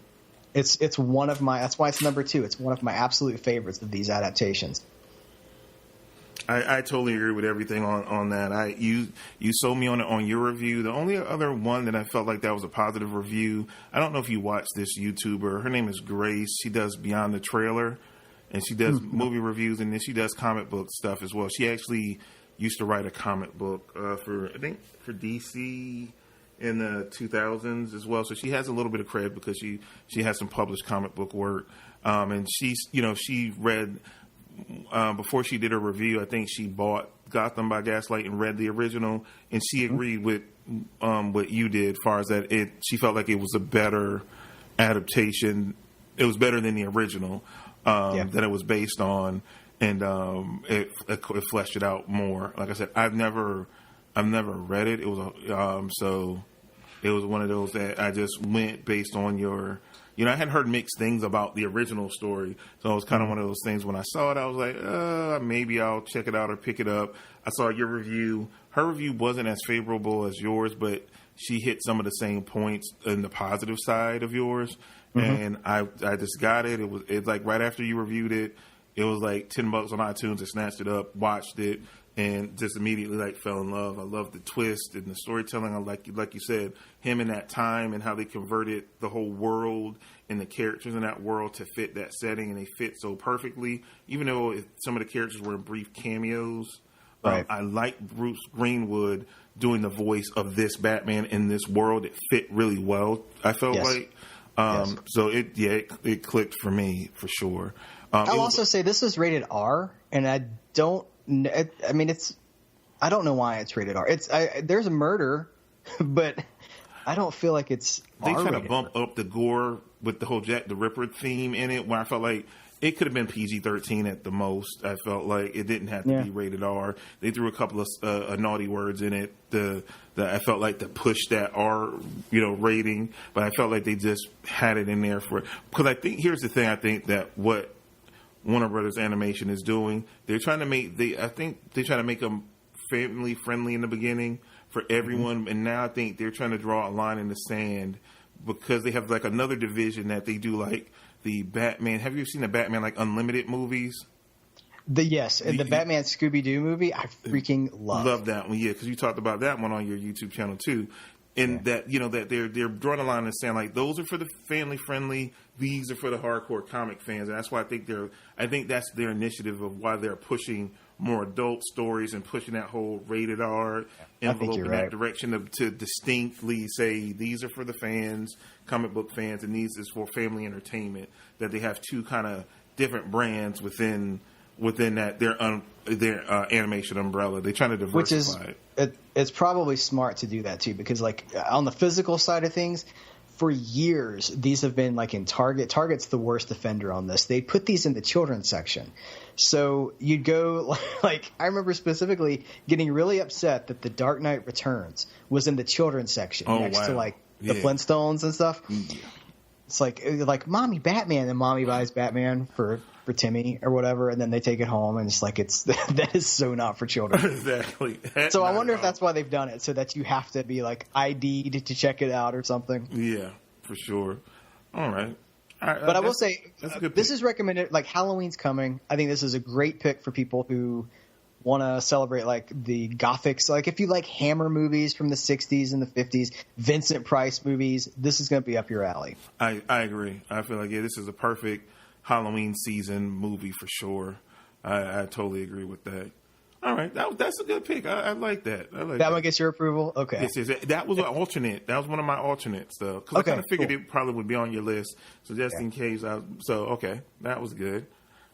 It's one of my, that's why it's number 2. It's one of my absolute favorites of these adaptations. I totally agree with everything on that. You sold me on your review. The only other one that I felt like that was a positive review, I don't know if you watch this YouTuber. Her name is Grace. She does Beyond the Trailer, and she does movie reviews, and then she does comic book stuff as well. She actually used to write a comic book for DC in the 2000s as well. So she has a little bit of cred because she has some published comic book work, and she read. Before she did her review, I think she bought Gotham by Gaslight and read the original, and she agreed with what you did as far as that she felt like it was a better adaptation. It was better than the original that it was based on, and it fleshed it out more. Like I said, I've never read it. It was so it was one of those that I just went based on your. I had heard mixed things about the original story, so it was kind of one of those things. When I saw it, I was like, maybe I'll check it out or pick it up. I saw your review. Her review wasn't as favorable as yours, but she hit some of the same points in the positive side of yours, and I just got it. It's like right after you reviewed it, it was like $10 on iTunes. I snatched it up, watched it, and just immediately fell in love. I love the twist and the storytelling. I like you said, him in that time and how they converted the whole world and the characters in that world to fit that setting, and they fit so perfectly. Even though some of the characters were in brief cameos, right. I like Bruce Greenwood doing the voice of this Batman in this world. It fit really well. I felt like so it clicked for me for sure. I'll also say this is rated R, and I don't. I mean, I don't know why it's rated R. There's a murder, but I don't feel like it's. They try to R-rated. bump up the gore with the whole Jack the Ripper theme in it, where I felt like it could have been PG-13 at the most. I felt like it didn't have to be rated R. They threw a couple of naughty words in it. I felt like to push that R, rating, but I felt like they just had it in there because I think here's the thing. I think that what Warner Brothers Animation is doing, they're trying to make them family friendly in the beginning for everyone, and now I think they're trying to draw a line in the sand because they have another division that they do the Batman. Have you seen the Batman Unlimited movies? The Batman Scooby-Doo movie, I freaking love that one. Yeah, because you talked about that one on your YouTube channel too. And that they're drawing a line and saying those are for the family friendly, these are for the hardcore comic fans, and that's why I think that's their initiative of why they're pushing more adult stories and pushing that whole rated R envelope in that direction to distinctly say these are for the fans, comic book fans, and these is for family entertainment. That they have two kind of different brands within that their animation umbrella. They're trying to diversify it's probably smart to do that too, because on the physical side of things, for years these have been in Target. Target's the worst offender on this. They put these in the children's section. So you'd go I remember specifically getting really upset that The Dark Knight Returns was in the children's section next to the Flintstones and stuff. Yeah. It's like Mommy Batman, and Mommy buys Batman for Timmy or whatever, and then they take it home, and it's that is so not for children. Exactly. So I wonder if that's why they've done it, so that you have to be ID'd to check it out or something. Yeah, for sure. All right. But I will say, this is recommended. Halloween's coming. I think this is a great pick for people who want to celebrate the Gothics. If you like Hammer movies from the 60s and the 50s, Vincent Price movies, this is going to be up your alley. I agree. I feel like this is a perfect Halloween season movie for sure. I totally agree with that. All right, that's a good pick. I like that. That one gets your approval? Okay. Yes, that was an alternate. That was one of my alternates, though. Because I kind of figured it probably would be on your list. So just in case. Okay, that was good.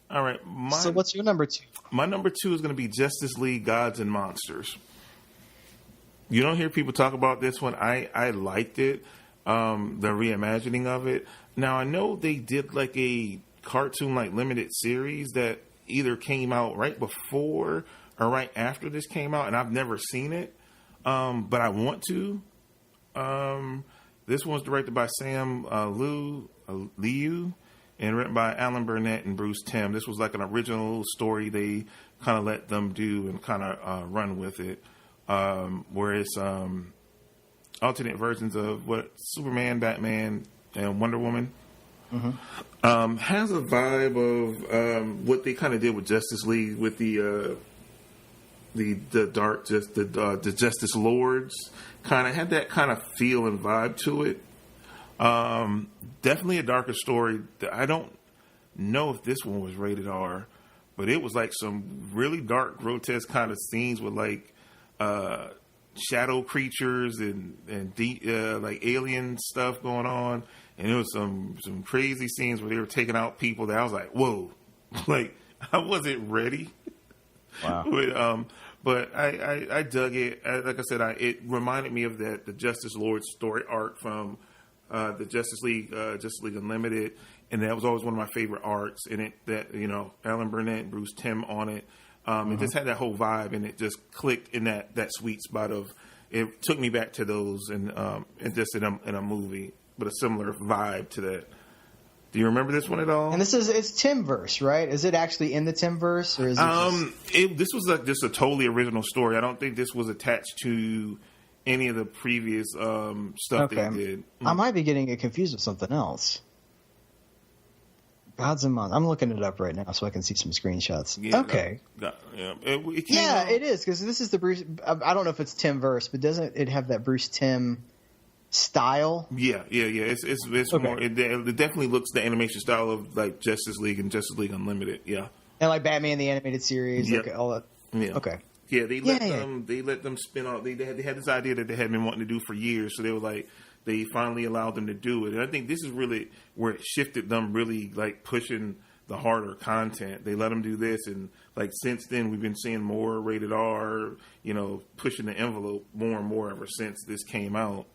All right. So what's your number 2? My number 2 is going to be Justice League Gods and Monsters. You don't hear people talk about this one. I liked it, the reimagining of it. Now, I know they did a cartoon limited series that either came out right before or right after this came out, and I've never seen it, but I want to. This one's directed by Sam Liu. and written by Alan Burnett and Bruce Timm. This was like an original story they kind of let them do and kind of run with it, where it's alternate versions of what Superman, Batman, and Wonder Woman. Mm-hmm. Has a vibe of what they kind of did with Justice League with the Justice Lords. Kind of had that kind of feel and vibe to it. Definitely a darker story. I don't know if this one was rated R, but it was like some really dark, grotesque kind of scenes with like shadow creatures and like alien stuff going on. And it was some crazy scenes where they were taking out people that I was like, whoa, like I wasn't ready. Wow. But I dug it. Like I said, it reminded me of the Justice Lord story arc from the Justice League Unlimited, and that was always one of my favorite arcs. And Alan Burnett and Bruce Timm on it. It just had that whole vibe, and it just clicked in that sweet spot of. It took me back to those, and just in a movie, but a similar vibe to that. Do you remember this one at all? And it's Timmverse, right? Is it actually in the Timmverse, or is it this was like just a totally original story. I don't think this was attached to any of the previous stuff they did. I might be getting it confused with something else. Gods and Monsters. I'm looking it up right now so I can see some screenshots. Yeah, okay. It is, because this is the Bruce. I don't know if it's Timmverse, but doesn't it have that Bruce Timm style? Yeah. It's okay. More. It definitely looks the animation style of like Justice League and Justice League Unlimited. Yeah, and like Batman the animated series. Yep. Like all that. Yeah. Okay. Yeah, they let them spin off. They had this idea that they had been wanting to do for years, so they were like. They finally allowed them to do it. And I think this is really where it shifted them really like pushing the harder content. They let them do this. And like since then, we've been seeing more rated R, pushing the envelope more and more ever since this came out.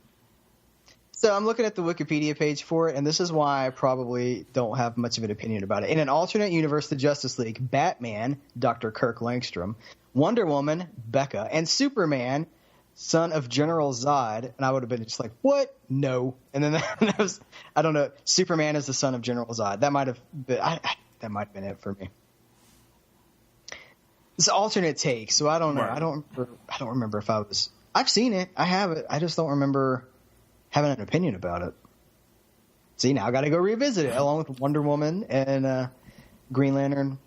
So I'm looking at the Wikipedia page for it, and this is why I probably don't have much of an opinion about it. In an alternate universe, the Justice League, Batman, Dr. Kirk Langstrom, Wonder Woman, Becca, and Superman, son of General Zod, and I would have been just like, what? No. And then that was, I don't know, Superman is the son of General Zod. That might have been it for me. It's an alternate take, so I don't know. Right. I don't remember if I've seen it. I have it. I just don't remember having an opinion about it. See, now I got to go revisit it along with Wonder Woman and Green Lantern,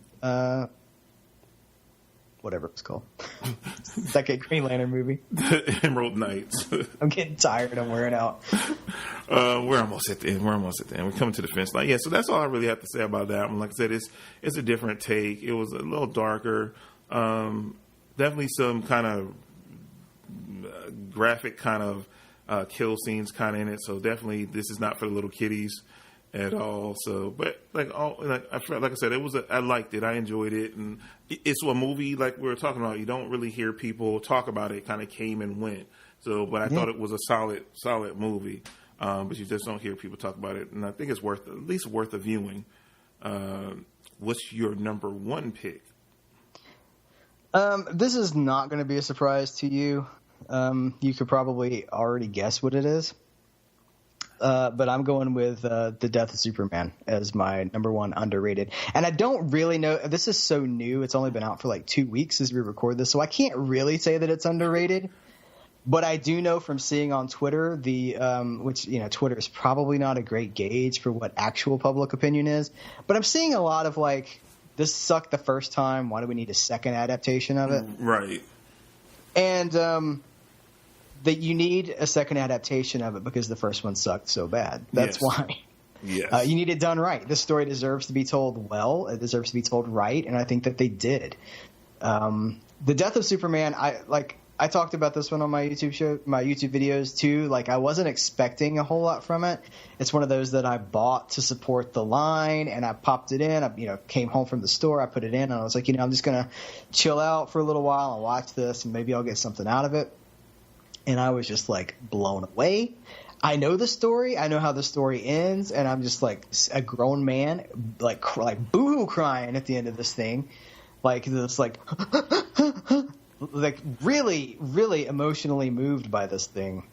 whatever it's called. Second Green Lantern movie. Emerald Knights. I'm getting tired. I'm wearing out. We're almost at the end. We're coming to the finish line. Yeah, so that's all I really have to say about that one. Like I said, it's a different take. It was a little darker. Definitely some kind of graphic kind of kill scenes kind of in it. So definitely this is not for the little kiddies at all. So, but like I said, I liked it. I enjoyed it, and it's a movie like we were talking about. You don't really hear people talk about it. It kind of came and went. So, but I thought it was a solid movie. But you just don't hear people talk about it, and I think it's at least worth a viewing. What's your number one pick? This is not going to be a surprise to you. You could probably already guess what it is. But I'm going with The Death of Superman as my number one underrated. And I don't really know. This is so new. It's only been out for like 2 weeks as we record this. So I can't really say that it's underrated. But I do know from seeing on Twitter, which Twitter is probably not a great gauge for what actual public opinion is. But I'm seeing a lot of like, this sucked the first time. Why do we need a second adaptation of it? Right. And that you need a second adaptation of it because the first one sucked so bad. That's why. Yes. You need it done right. This story deserves to be told well. It deserves to be told right, and I think that they did. The Death of Superman, I talked about this one on my YouTube videos too. Like, I wasn't expecting a whole lot from it. It's one of those that I bought to support the line, and I popped it in. I came home from the store, I put it in, and I was like, I'm just gonna chill out for a little while and watch this, and maybe I'll get something out of it. And I was just like blown away. I know the story. I know how the story ends, and I'm just like a grown man, like boo-hoo crying at the end of this thing, like this, like really, really emotionally moved by this thing.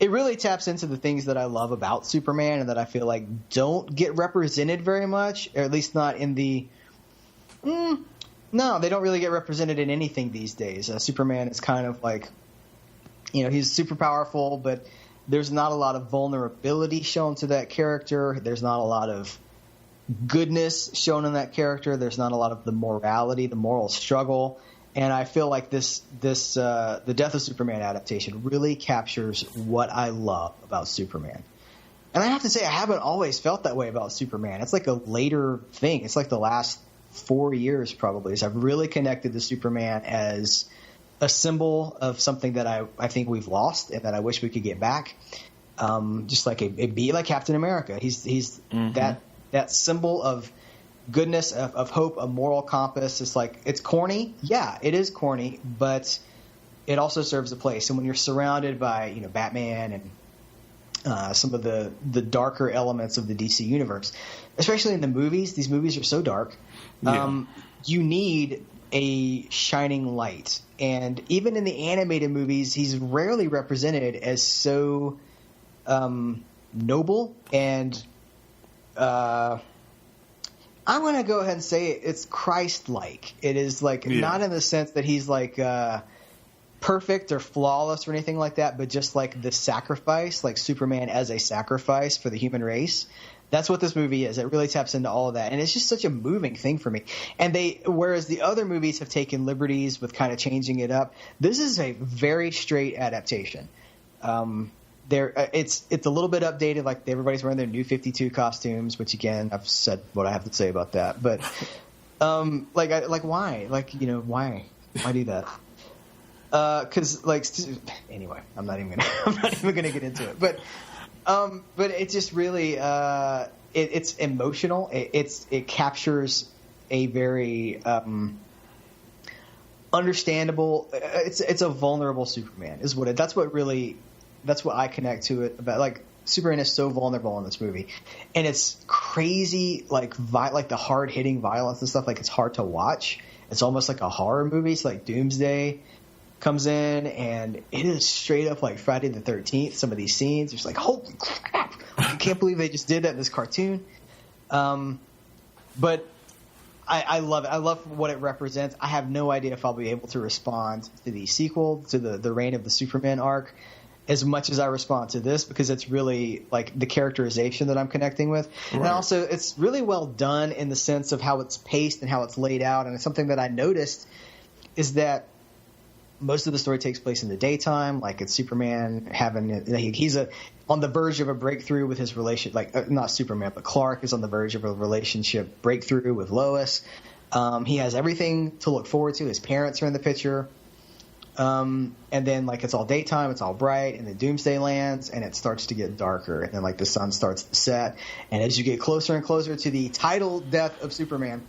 it really taps into the things that I love about Superman and that I feel like don't get represented very much, or at least not in the. No, they don't really get represented in anything these days. Superman is kind of like, he's super powerful, but there's not a lot of vulnerability shown to that character. There's not a lot of goodness shown in that character. There's not a lot of the morality, the moral struggle. And I feel like the Death of Superman adaptation really captures what I love about Superman. And I have to say, I haven't always felt that way about Superman. It's like a later thing. It's like the last 4 years probably is I've really connected to Superman as a symbol of something that I think we've lost and that I wish we could get back. Just like like Captain America. He's that symbol of goodness, of hope, a moral compass. It's like, it's corny. Yeah, it is corny, but it also serves a place. And when you're surrounded by, Batman and some of the darker elements of the DC universe, especially in the movies, these movies are so dark. You need a shining light. And even in the animated movies, he's rarely represented as so noble and I want to go ahead and say it's Christ-like. It is like not in the sense that he's like perfect or flawless or anything like that, but just like the sacrifice, like Superman as a sacrifice for the human race. That's what this movie is. It really taps into all of that, and it's just such a moving thing for me. And whereas the other movies have taken liberties with kind of changing it up, this is a very straight adaptation. It's a little bit updated, like everybody's wearing their new 52 costumes, which again, I've said what I have to say about that. But why? Why do that? Because anyway, I'm not even gonna get into it. But it just really it's emotional. It captures a very understandable. It's a vulnerable Superman is what that's what I connect to it about. Like, Superman is so vulnerable in this movie, and it's crazy, like the hard hitting violence and stuff. Like, it's hard to watch. It's almost like a horror movie. It's like Doomsday comes in, and it is straight up like Friday the 13th. Some of these scenes, it's like, holy crap! I can't believe they just did that in this cartoon. But I love it. I love what it represents. I have no idea if I'll be able to respond to the sequel, to the Reign of the Superman arc, as much as I respond to this, because it's really like the characterization that I'm connecting with. Right. And also it's really well done in the sense of how it's paced and how it's laid out. And it's something that I noticed is that most of the story takes place in the daytime. Like, it's Superman he's on the verge of a breakthrough with his not Superman, but Clark is on the verge of a relationship breakthrough with Lois. He has everything to look forward to. His parents are in the picture. And then it's all daytime, it's all bright, and then Doomsday lands, and it starts to get darker, and then the sun starts to set, and as you get closer and closer to the title Death of Superman,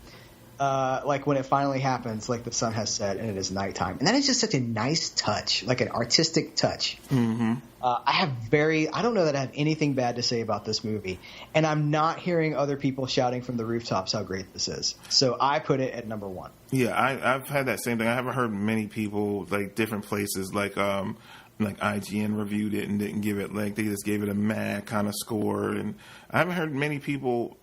when it finally happens, the sun has set and it is nighttime, and that is just such a nice touch, like an artistic touch. Mm-hmm. I don't know that I have anything bad to say about this movie, and I'm not hearing other people shouting from the rooftops how great this is. So I put it at number one. Yeah, I've had that same thing. I haven't heard many people, different places, IGN reviewed it and didn't give it, they just gave it a mad kind of score, and I haven't heard many people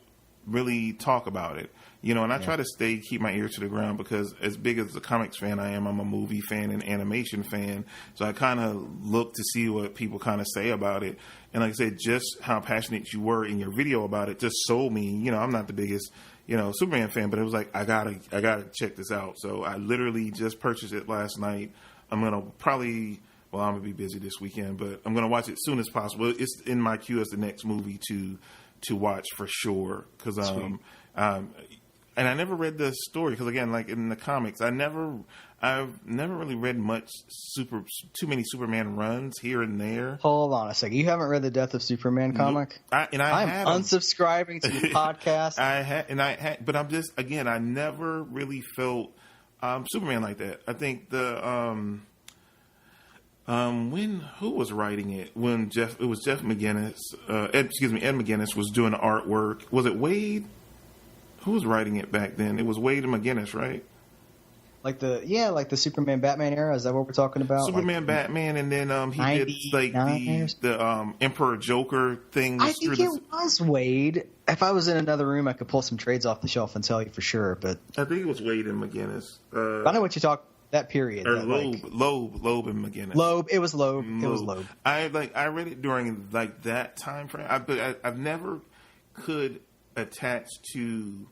really talk about it. And I try to keep my ear to the ground, because as big as the comics fan I am, I'm a movie fan and animation fan. So I kind of look to see what people kind of say about it. And like I said, just how passionate you were in your video about it just sold me. I'm not the biggest, Superman fan, but it was I gotta check this out. So I literally just purchased it last night. I'm going to I'm going to be busy this weekend, but I'm going to watch it as soon as possible. It's in my queue as the next movie to watch for sure. Because, and I never read the story because, again, in the comics, I've never really read too many Superman runs here and there. Hold on a second. You haven't read the Death of Superman comic? I'm unsubscribing to the podcast. But I'm just, again, I never really felt Superman like that. I think who was writing it? It was Jeff McGinnis. Ed McGinnis was doing the artwork. Was it Wade? Who was writing it back then? It was Wade and McGinnis, right? Like the Superman Batman era. Is that what we're talking about? Superman, Batman, and then he did like the Emperor Joker thing. I think it was Wade. If I was in another room, I could pull some trades off the shelf and tell you for sure. But I think it was Wade and McGinnis. I know what you talk. That period. Or that, Loeb and McGinnis. Loeb. It was Loeb. It was Loeb. I read it during like that time frame. I've never could attach to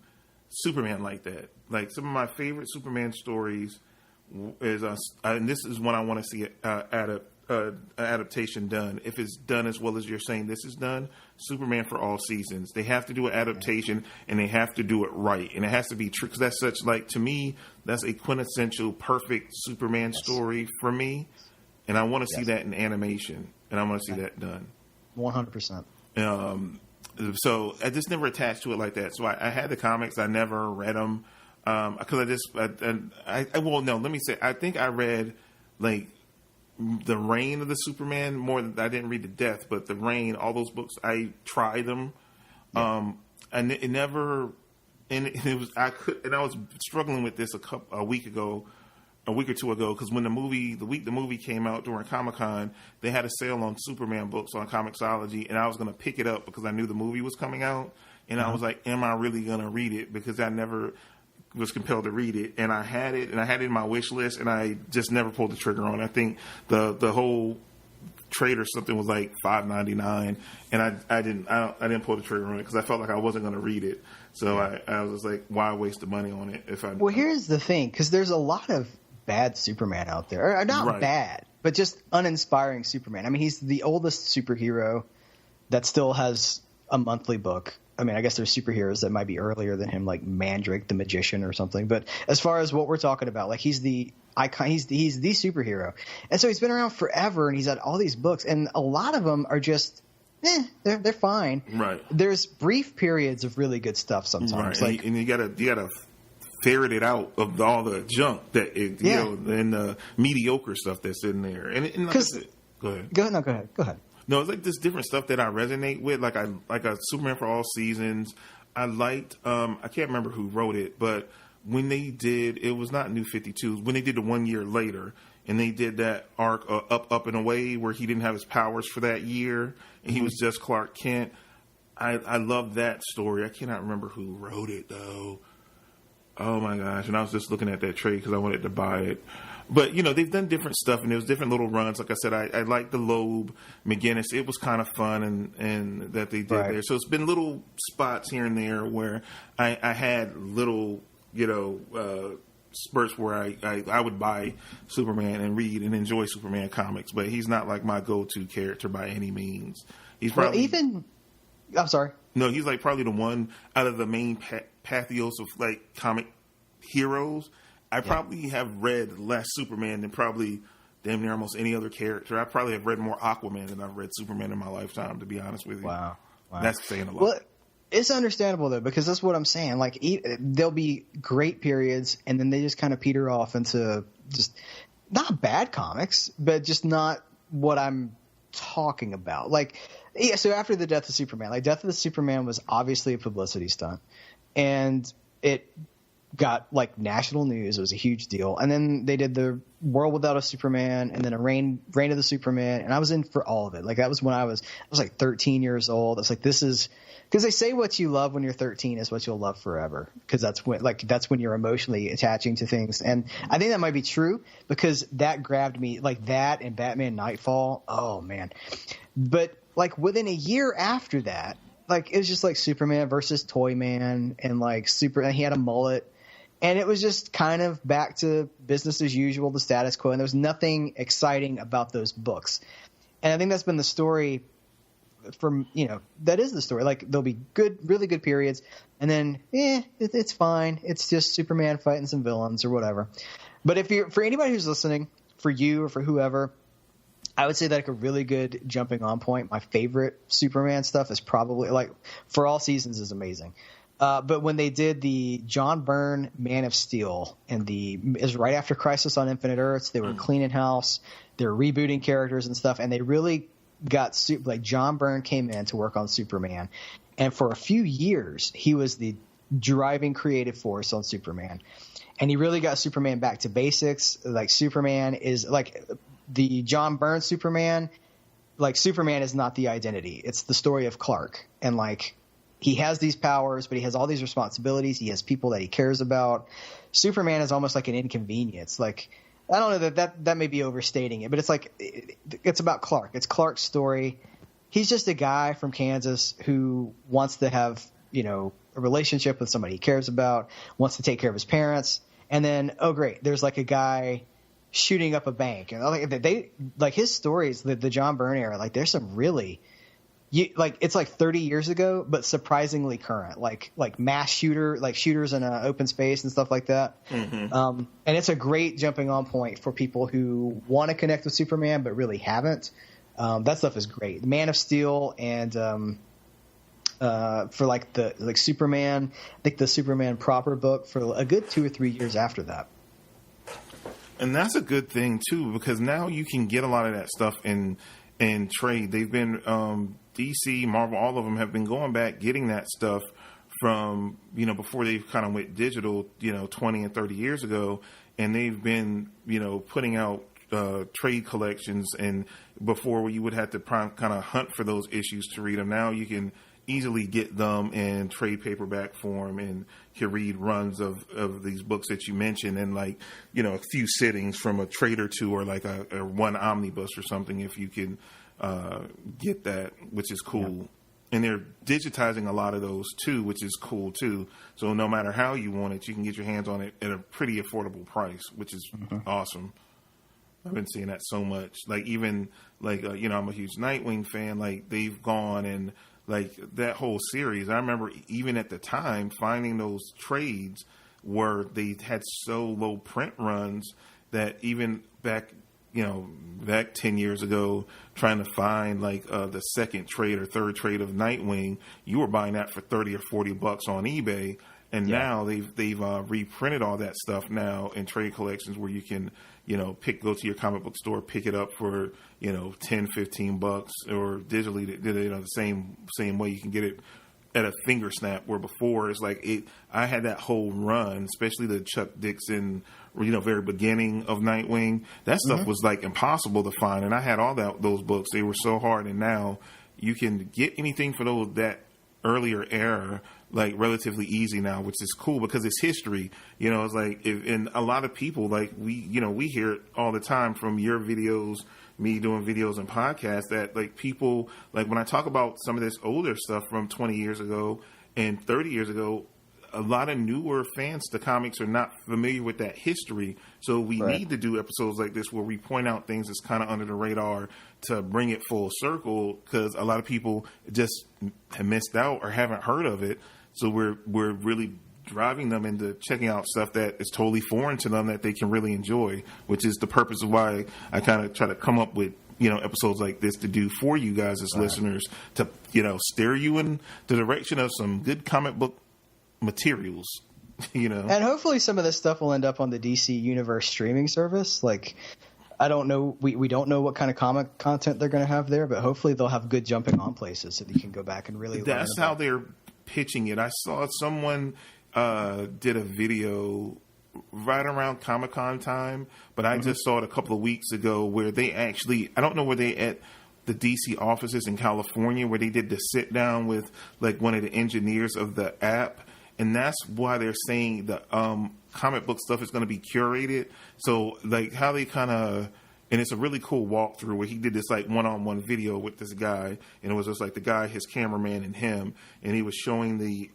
Superman like that. Like some of my favorite Superman stories is and this is when I want to see adaptation done. If it's done as well as you're saying this is done, Superman for all seasons. They have to do an adaptation and they have to do it right, and it has to be true because that's such like to me that's a quintessential perfect Superman story for me, and I want to see that in animation, and I want to see that done 100%. So I just never attached to it like that. So I had the comics, I never read them. Because let me say, I think I read like the Reign of the Superman more than I didn't read the Death, but the Reign, all those books, I tried them, and it never, and it was I was struggling with this a week or two ago, because when the movie came out during Comic-Con, they had a sale on Superman books on Comixology, and I was going to pick it up because I knew the movie was coming out, and I was like, am I really going to read it? Because I never was compelled to read it, and I had it in my wish list, and I just never pulled the trigger on it. I think the whole trade or something was like $5.99, and I didn't pull the trigger on it because I felt like I wasn't going to read it. So I was like, why waste the money on it if I? Well, here's the thing, because there's a lot of bad Superman out there, or not bad, but just uninspiring Superman. I mean, he's the oldest superhero that still has a monthly book. I mean, I guess there's superheroes that might be earlier than him, like Mandrake the Magician or something. But as far as what we're talking about, like he's the icon, he's the superhero, and so he's been around forever, and he's had all these books, and a lot of them are just, they're fine. Right. There's brief periods of really good stuff sometimes, right. And you gotta ferret it out of all the junk that and the mediocre stuff that's in there. And like go ahead. Go ahead. No, it's like this different stuff that I resonate with. Like a Superman for All Seasons. I liked. I can't remember who wrote it, but when they did, it was not New 52. When they did the 1 year later, and they did that arc up and away where he didn't have his powers for that year, and he was just Clark Kent. I love that story. I cannot remember who wrote it though. Oh my gosh! And I was just looking at that trade because I wanted to buy it. But, they've done different stuff, and there was different little runs. Like I said, I like the Loeb, McGinnis. It was kind of fun and that they did there. So it's been little spots here and there where I had little, spurts where I would buy Superman and read and enjoy Superman comics. But he's not like my go-to character by any means. He's probably I'm sorry. No, he's like probably the one out of the main pathos of like comic heroes. I probably have read less Superman than probably damn near almost any other character. I probably have read more Aquaman than I've read Superman in my lifetime, to be honest with you. Wow. That's saying a lot. Well, it's understandable, though, because that's what I'm saying. Like, there'll be great periods, and then they just kind of peter off into just not bad comics, but just not what I'm talking about. Like, so after the Death of Superman, like, Death of the Superman was obviously a publicity stunt, and it got like national news. It was a huge deal. And then they did the World Without a Superman, and then a Reign of the Superman, and I was in for all of it. Like, that was when I was like 13 years old. I was like, this is because they say what you love when you're 13 is what you'll love forever, because that's when you're emotionally attaching to things. And I think that might be true, because that grabbed me, like that and Batman Nightfall. Oh man. But like within a year after that, like it was just like Superman versus Toyman, and like and he had a mullet. And it was just kind of back to business as usual, the status quo. And there was nothing exciting about those books. And I think that's been the story that is the story. Like, there'll be really good periods. And then, it's fine. It's just Superman fighting some villains or whatever. But for anybody who's listening, for you or for whoever, I would say that like a really good jumping on point. My favorite Superman stuff is probably like For All Seasons is amazing. But when they did the John Byrne Man of Steel, and is right after Crisis on Infinite Earths, they were cleaning house, they were rebooting characters and stuff, and they really got like John Byrne came in to work on Superman, and for a few years he was the driving creative force on Superman. and he really got Superman back to basics. Like Superman is like the John Byrne Superman. Like Superman is not the identity. It's the story of Clark. And like he has these powers, but he has all these responsibilities. He has people that he cares about. Superman is almost like an inconvenience. Like, I don't know that may be overstating it, but it's like, it's about Clark. It's Clark's story. He's just a guy from Kansas who wants to have, you know, a relationship with somebody he cares about, wants to take care of his parents. And then, oh great, there's like a guy shooting up a bank. And like his stories, the John Byrne era, like there's some really, it's like 30 years ago, but surprisingly current, like shooters in an open space and stuff like that. Mm-hmm. And it's a great jumping on point for people who want to connect with Superman, but really haven't. That stuff is great. Man of Steel and, for like Superman, I think the Superman proper book for a good 2 or 3 years after that. And that's a good thing too, because now you can get a lot of that stuff in trade. They've been DC, Marvel, all of them have been going back getting that stuff from, you know, before they kind of went digital, you know, 20 and 30 years ago, and they've been, you know, putting out trade collections. And before you would have to kind of hunt for those issues to read them. Now you can easily get them in trade paperback form and can read runs of these books that you mentioned in like, you know, a few sittings from a trade or two, or like a one omnibus or something, if you can get that, which is cool. Yeah. And they're digitizing a lot of those too, which is cool too. So no matter how you want it, you can get your hands on it at a pretty affordable price, which is awesome. I've been seeing that so much. Like even like, you know, I'm a huge Nightwing fan. Like they've gone and like that whole series. I remember even at the time finding those trades where they had so low print runs that even back 10 years ago, trying to find like the second trade or third trade of Nightwing, you were buying that for $30 or $40 on eBay. And now they've reprinted all that stuff now in trade collections where you can, you know, go to your comic book store, pick it up for, you know, $10, $15, or digitally, you know, the same way you can get it at a finger snap. Where before it's like I had that whole run, especially the Chuck Dixon, you know, very beginning of Nightwing. That stuff was like impossible to find, and I had all those books. They were so hard, and now you can get anything for that earlier era like relatively easy now, which is cool because it's history. You know, it's like, and a lot of people, like we hear it all the time from your videos, me doing videos and podcasts, that like people, like when I talk about some of this older stuff from 20 years ago and 30 years ago, a lot of newer fans to comics are not familiar with that history. So we need to do episodes like this where we point out things that's kind of under the radar to bring it full circle, because a lot of people just have missed out or haven't heard of it. So we're really driving them into checking out stuff that is totally foreign to them that they can really enjoy, which is the purpose of why I kind of try to come up with, you know, episodes like this to do for you guys as listeners, to, you know, steer you in the direction of some good comic book materials, you know. And hopefully some of this stuff will end up on the DC Universe streaming service. Like, I don't know, we don't know what kind of comic content they're going to have there, but hopefully they'll have good jumping on places so that you can go back and really learn. That's how they're pitching it. I saw someone did a video right around Comic-Con time, but I just saw it a couple of weeks ago where they actually, I don't know where they at the DC offices in California, where they did the sit down with like one of the engineers of the app. And that's why they're saying the comic book stuff is going to be curated. So like how they kind of, and it's a really cool walkthrough where he did this like one-on-one video with this guy, and it was just like the guy, his cameraman, and him, and he was showing the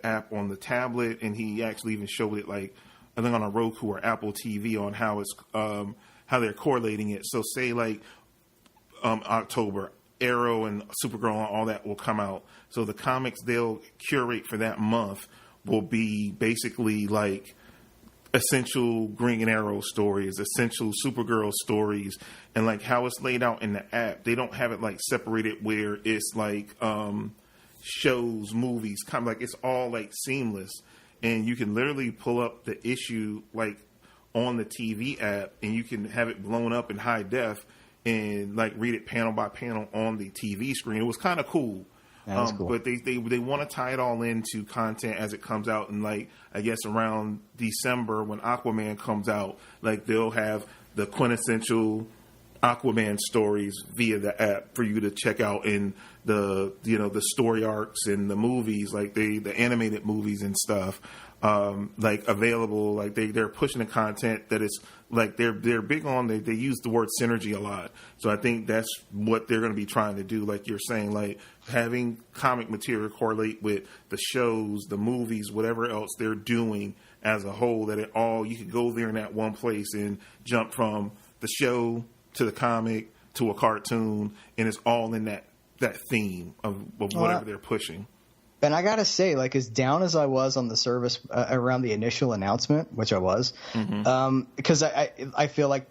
app on the tablet, and he actually even showed it like I think on a Roku or Apple TV on how it's how they're correlating it. So say like October, Arrow and Supergirl and all that will come out. So the comics they'll curate for that month will be basically like essential Green Arrow stories, essential Supergirl stories, and like how it's laid out in the app. They don't have it like separated where it's like shows, movies, kind of like it's all like seamless, and you can literally pull up the issue like on the TV app, and you can have it blown up in high def and like read it panel by panel on the TV screen. It was kind of cool. That is cool. But they want to tie it all into content as it comes out, and like I guess around December when Aquaman comes out, like they'll have the quintessential Aquaman stories via the app for you to check out in the the story arcs and the movies, like the animated movies and stuff, like available. Like they're pushing the content that is like they're big on. They use the word synergy a lot, so I think that's what they're going to be trying to do. Like you're saying, like having comic material correlate with the shows, the movies, whatever else they're doing as a whole. That it all you could go there in that one place and jump from the show to the comic to a cartoon, and it's all in that theme of whatever they're pushing. And I gotta say, like as down as I was on the service around the initial announcement, which I was, because I feel like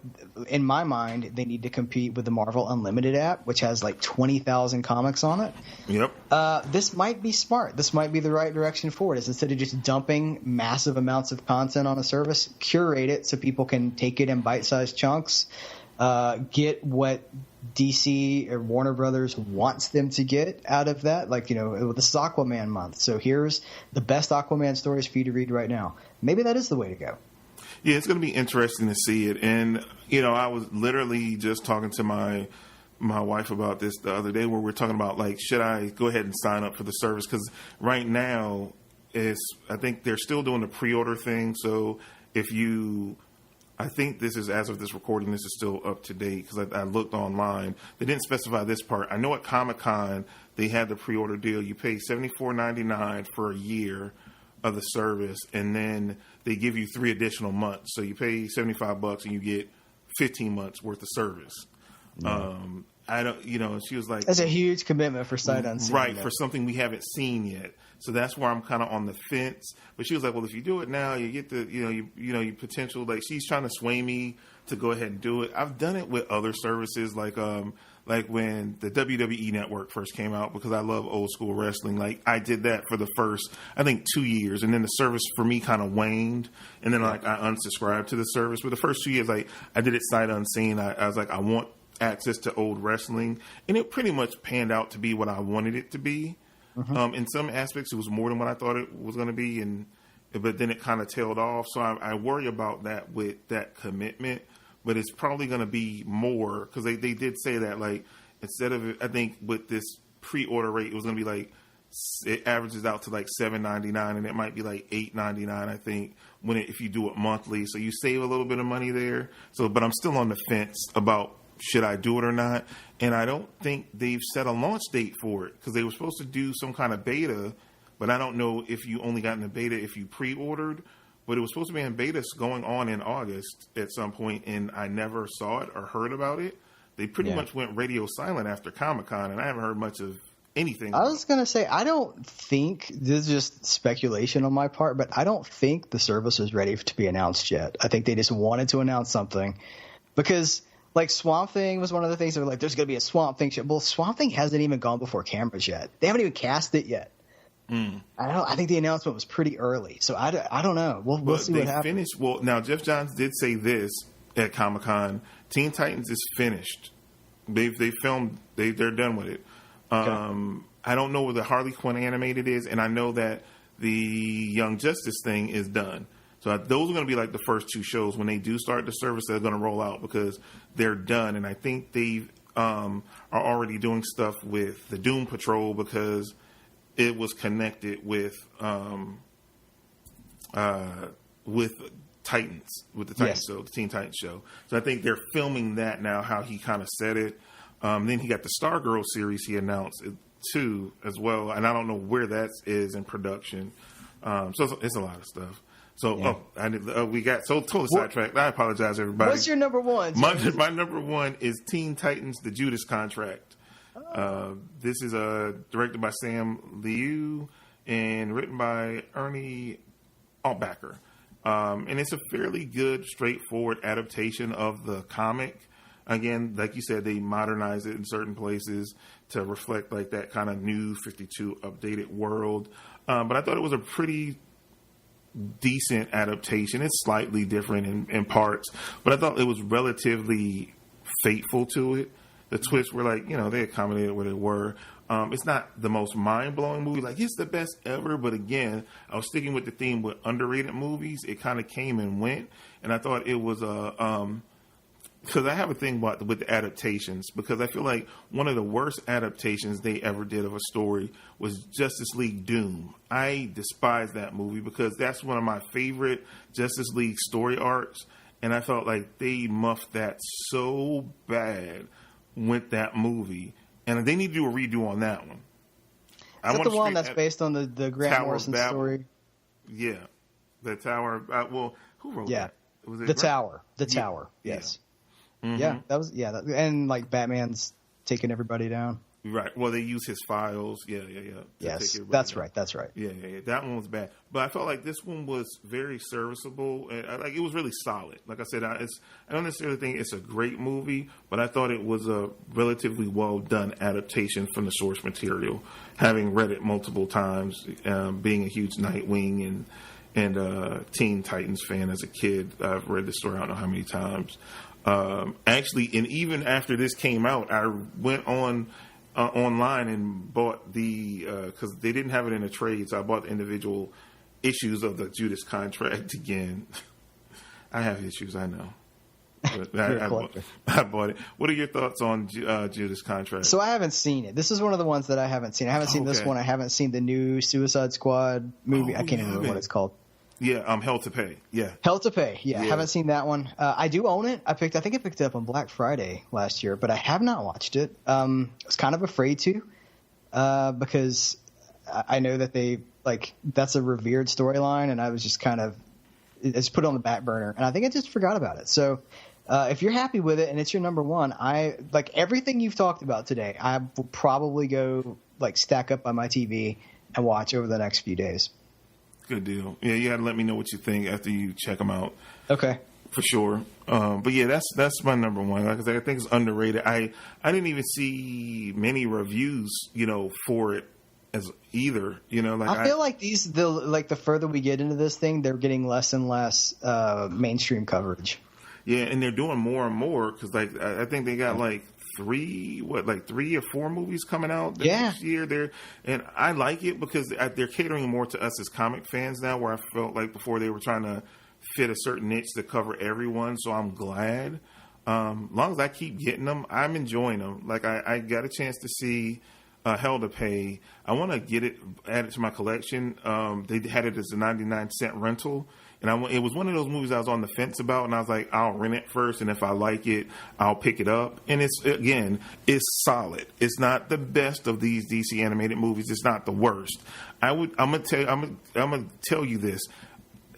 in my mind they need to compete with the Marvel Unlimited app, which has like 20,000 comics on it. Yep. This might be smart. This might be the right direction for it. Is instead of just dumping massive amounts of content on a service, curate it so people can take it in bite-sized chunks. Get what DC or Warner Brothers wants them to get out of that. Like, this is Aquaman month. So here's the best Aquaman stories for you to read right now. Maybe that is the way to go. Yeah, it's going to be interesting to see it. And, I was literally just talking to my wife about this the other day where we're talking about, like, should I go ahead and sign up for the service? Because right now, I think they're still doing the pre-order thing. So I think this is, as of this recording, this is still up to date because I looked online. They didn't specify this part. I know at Comic-Con, they had the pre-order deal. You pay $74.99 for a year of the service, and then they give you 3 additional months. So you pay $75 and you get 15 months worth of service. I don't, she was like, that's a huge commitment for sight unseen. Right, for something we haven't seen yet. So that's where I'm kind of on the fence. But she was like, well, if you do it now, you get the, you potential, like she's trying to sway me to go ahead and do it. I've done it with other services, like when the WWE Network first came out, because I love old school wrestling. Like I did that for the first, I think 2 years. And then the service for me kind of waned. And then I unsubscribed to the service. But the first 2 years, like I did it sight unseen. I was like, I want access to old wrestling. And it pretty much panned out to be what I wanted it to be. In some aspects, it was more than what I thought it was going to be, but then it kind of tailed off. So I worry about that with that commitment, but it's probably going to be more because they did say that, like, instead of, I think with this pre-order rate, it was going to be like, it averages out to like $7.99, and it might be like $8.99, I think, if you do it monthly. So you save a little bit of money there. So, but I'm still on the fence about should I do it or not? And I don't think they've set a launch date for it because they were supposed to do some kind of beta, but I don't know if you only got in the beta if you pre-ordered. But it was supposed to be in beta going on in August at some point, and I never saw it or heard about it. They pretty much went radio silent after Comic-Con, and I haven't heard much of anything. I was going to say, I don't think, this is just speculation on my part, but I don't think the service is ready to be announced yet. I think they just wanted to announce something because – like Swamp Thing was one of the things that were like, there's going to be a Swamp Thing show. Well, Swamp Thing hasn't even gone before cameras yet. They haven't even cast it yet. I think the announcement was pretty early. So I don't know. We'll see what happens. Now, Jeff Johns did say this at Comic-Con. Teen Titans is finished. They filmed. They're done with it. Okay. I don't know where the Harley Quinn animated is, and I know that the Young Justice thing is done. So those are going to be like the first 2 shows when they do start the service. They're going to roll out because they're done, and I think they are already doing stuff with the Doom Patrol because it was connected with Titans, with the Titans show, the Teen Titans show. So I think they're filming that now. How he kind of said it. Then he got the Stargirl series he announced too as well, and I don't know where that is in production. So it's a lot of stuff. So, we got totally sidetracked. I apologize, everybody. What's your number one? My number one is Teen Titans: The Judas Contract. This is directed by Sam Liu and written by Ernie Altbacker. And it's a fairly good, straightforward adaptation of the comic. Again, like you said, they modernize it in certain places to reflect like that kind of new 52 updated world. But I thought it was a pretty decent adaptation. It's slightly different in parts, but I thought it was relatively faithful to it. The twists were like, they accommodated where they were. It's not the most mind-blowing movie. Like, it's the best ever. But again, I was sticking with the theme with underrated movies. It kind of came and went. And I thought it was because I have a thing with the adaptations, because I feel like one of the worst adaptations they ever did of a story was Justice League Doom. I despise that movie because that's one of my favorite Justice League story arcs, and I felt like they muffed that so bad with that movie, and they need to do a redo on that one. Is that the one that's based on the Grant Tower Morrison story? Yeah, the Tower. Who wrote that? Was it The Tower. The Tower. Yes. Mm-hmm. Yeah, that was and like Batman's taking everybody down. Right. Well, they use his files. Yeah. Yes, that's right. That's right. Yeah. That one was bad, but I felt like this one was very serviceable, and like it was really solid. Like I said, I don't necessarily think it's a great movie, but I thought it was a relatively well done adaptation from the source material. Having read it multiple times, being a huge Nightwing and Teen Titans fan as a kid, I've read the story I don't know how many times. Actually, and even after this came out, I went online and bought because they didn't have it in a trade, so I bought the individual issues of the Judas Contract again. I have issues, I know. But I bought it. What are your thoughts on Judas Contract? So I haven't seen it. This is one of the ones that I haven't seen. I haven't seen this one. I haven't seen the new Suicide Squad movie. I can't remember what it's called. Yeah, Hell to Pay. Yeah. Hell to Pay. Yeah, I haven't seen that one. I do own it. I think I picked it up on Black Friday last year, but I have not watched it. I was kind of afraid to because I know that that's a revered storyline, and I was just it's put it on the back burner, and I think I just forgot about it. So if you're happy with it and it's your number one, I like everything you've talked about today. I will probably go stack up by my TV and watch over the next few days. Good deal. Yeah, you got to let me know what you think after you check them out. Okay. For sure. But yeah, that's my number one. Like I said, I think it's underrated. I didn't even see many reviews, for it as either. I feel like the further we get into this thing, they're getting less and less mainstream coverage. Yeah, and they're doing more and more because I think they got 3 or 4 movies coming out this year. And I like it because they're catering more to us as comic fans now, where I felt like before they were trying to fit a certain niche to cover everyone. So I'm glad. As long as I keep getting them, I'm enjoying them. Like I got a chance to see Hell to Pay. I want to get it added to my collection. They had it as a 99-cent rental. And it was one of those movies I was on the fence about, and I was like, I'll rent it first, and if I like it, I'll pick it up. And it's solid. It's not the best of these DC animated movies. It's not the worst. I'm gonna tell you this: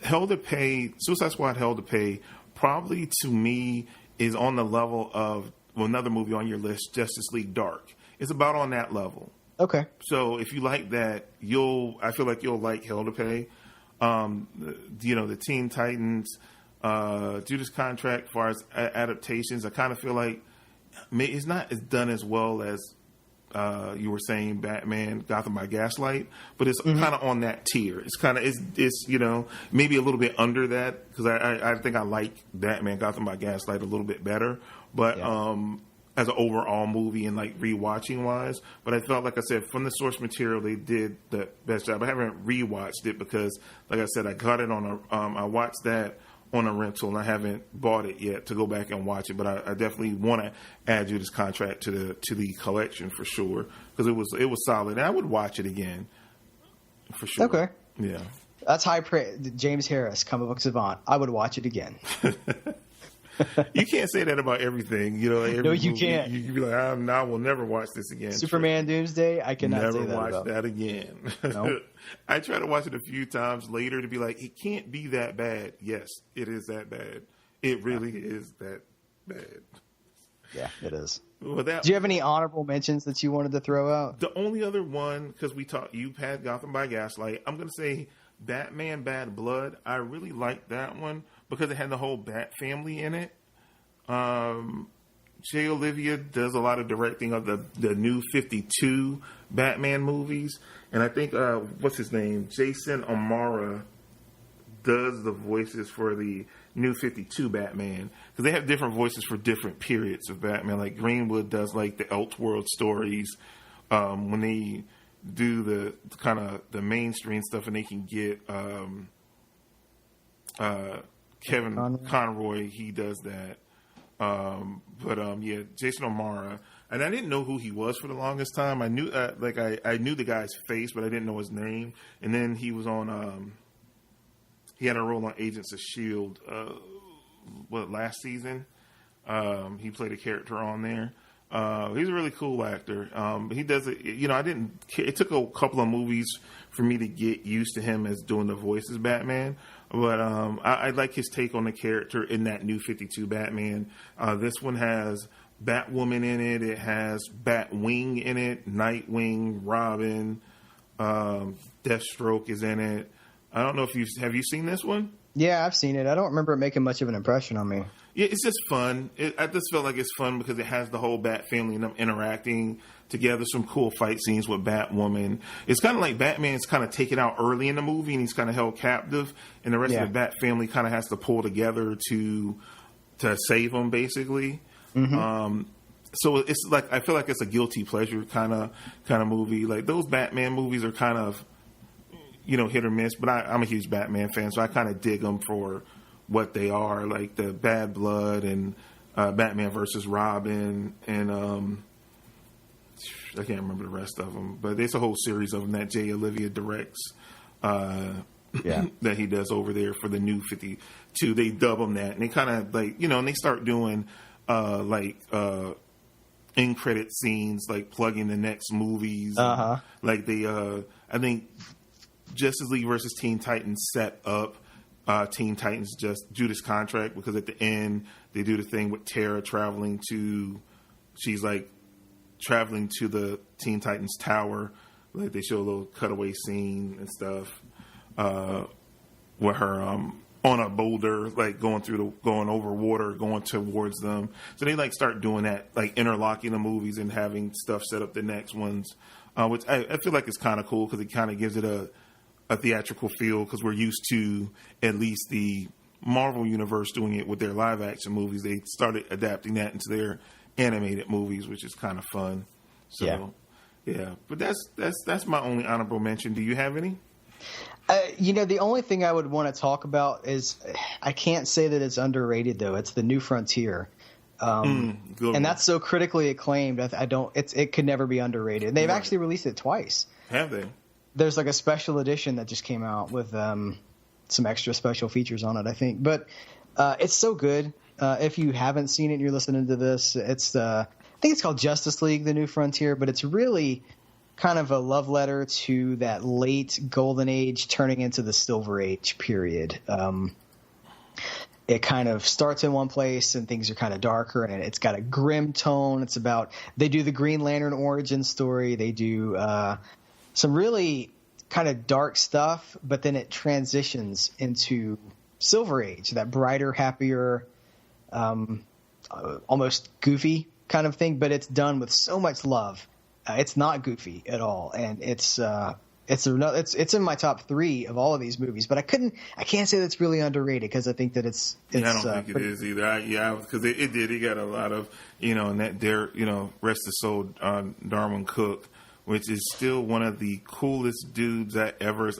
Hell to Pay, Suicide Squad, Hell to Pay, probably to me is on the level of another movie on your list, Justice League Dark. It's about on that level. Okay. So if you like that, I feel like you'll like Hell to Pay. The Teen Titans, Judas Contract, as far as adaptations, I kind of feel like it's not as done as well as you were saying Batman, Gotham by Gaslight, but it's kind of on that tier. It's kind of it's maybe a little bit under that because I think I like Batman, Gotham by Gaslight a little bit better, but as an overall movie and rewatching wise. But I felt, like I said, from the source material, they did the best job. I haven't rewatched it because, like I said, I got it I watched that on a rental and I haven't bought it yet to go back and watch it. But I definitely want to add Judas Contract to the collection for sure because it was solid. And I would watch it again for sure. Okay. Yeah. That's high praise. James Harris, Comic Book Savant. I would watch it again. You can't say that about everything, No, you can't. You can be like, I will never watch this again. Superman Doomsday, I cannot never say that watch about. that again. Nope. I try to watch it a few times later to be like, it can't be that bad. Yes, it is that bad. It really is that bad. Yeah, it is. Well, do you have any honorable mentions that you wanted to throw out? The only other one, because you've had Gotham by Gaslight, I'm going to say Batman Bad Blood. I really liked that one because it had the whole Bat family in it. Jay Olivia does a lot of directing of the new 52 Batman movies. And I think, what's his name? Jason O'Mara does the voices for the New 52 Batman, because they have different voices for different periods of Batman. Like Greenwood does like the Elseworld stories when they do the kind of the mainstream stuff, and they can get Kevin Conroy. He does that. Yeah, Jason O'Mara, and I didn't know who he was for the longest time. I knew I knew the guy's face, but I didn't know his name. And then he was on he had a role on Agents of S.H.I.E.L.D. Last season. He played a character on there. He's a really cool actor. He does it. I didn't. It took a couple of movies for me to get used to him as doing the voice as Batman. But I like his take on the character in that New 52 Batman. This one has Batwoman in it. It has Batwing in it. Nightwing, Robin, Deathstroke is in it. I don't know if have you seen this one? Yeah, I've seen it. I don't remember it making much of an impression on me. Yeah, it's just fun. I just felt like it's fun because it has the whole Bat family and them interacting together. Some cool fight scenes with Batwoman. It's kind of like Batman's kind of taken out early in the movie and he's kind of held captive, and the rest of the Bat family kind of has to pull together to save him, basically. Mm-hmm. So it's like, I feel like it's a guilty pleasure kind of movie. Like those Batman movies are kind of hit or miss, but I'm a huge Batman fan, so I kind of dig them for what they are, like the Bad Blood and Batman versus Robin, and I can't remember the rest of them, but there's a whole series of them that Jay Olivia directs, that he does over there for the New 52. They dub them that, and they kind of like, and they start doing end credit scenes, like plugging the next movies. Like they, I think Justice League versus Teen Titans set up Teen Titans Judas Contract, because at the end they do the thing with Tara she's like traveling to the Teen Titans Tower. Like they show a little cutaway scene and stuff with her on a boulder, like going over water, going towards them. So they like start doing that, like interlocking the movies and having stuff set up the next ones, which I feel like is kind of cool because it kind of gives it a theatrical feel, because we're used to at least the Marvel universe doing it with their live action movies. They started adapting that into their animated movies, which is kind of fun. So yeah. But that's my only honorable mention. Do you have any? The only thing I would want to talk about is, I can't say that it's underrated though. It's The New Frontier. And that's so critically acclaimed. It could never be underrated. They've actually released it twice. Have they? There's like a special edition that just came out with some extra special features on it, I think. But it's so good. If you haven't seen it and you're listening to this, I think it's called Justice League: The New Frontier, but it's really kind of a love letter to that late Golden Age turning into the Silver Age period. It kind of starts in one place and things are kind of darker, and it's got a grim tone. They do the Green Lantern origin story. They do some really kind of dark stuff, but then it transitions into Silver Age, that brighter, happier, almost goofy kind of thing, but it's done with so much love. It's not goofy at all, and it's in my top 3 of all of these movies. But I can't say that's really underrated, because I think that it's I don't think it is either. Because it got a lot of and that rest his soul, Darwin Cook, which is still one of the coolest dudes I ever.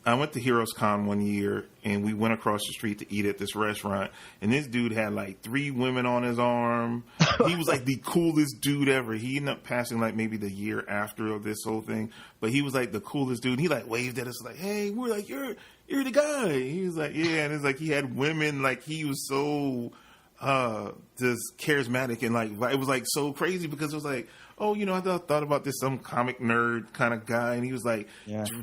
I went to Heroes Con one year, and we went across the street to eat at this restaurant, and this dude had like 3 women on his arm. He was like the coolest dude ever. He ended up passing like maybe the year after of this whole thing, but he was like the coolest dude. He like waved at us like, "Hey," we're like, "You're the guy." He was like, "Yeah," and it's like he had women. Like he was so just charismatic, and like it was like so crazy, because it was like, oh, I thought about this, some comic nerd kind of guy, and he was like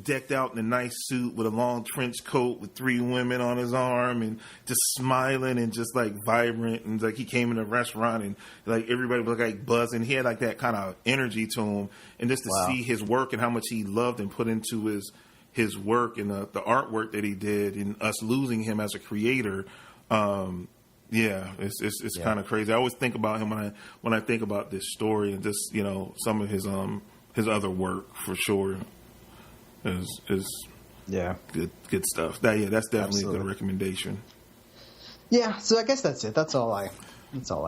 decked out in a nice suit with a long trench coat with 3 women on his arm, and just smiling and just like vibrant, and like he came in a restaurant and like everybody was like buzzing. He had like that kind of energy to him, and just to see his work and how much he loved and put into his work and the artwork that he did, and us losing him as a creator. It's kind of crazy. I always think about him when I think about this story, and just some of his other work for sure is Yeah. Good stuff. That's definitely Absolutely. a good recommendation. Yeah, so I guess that's it. That's all I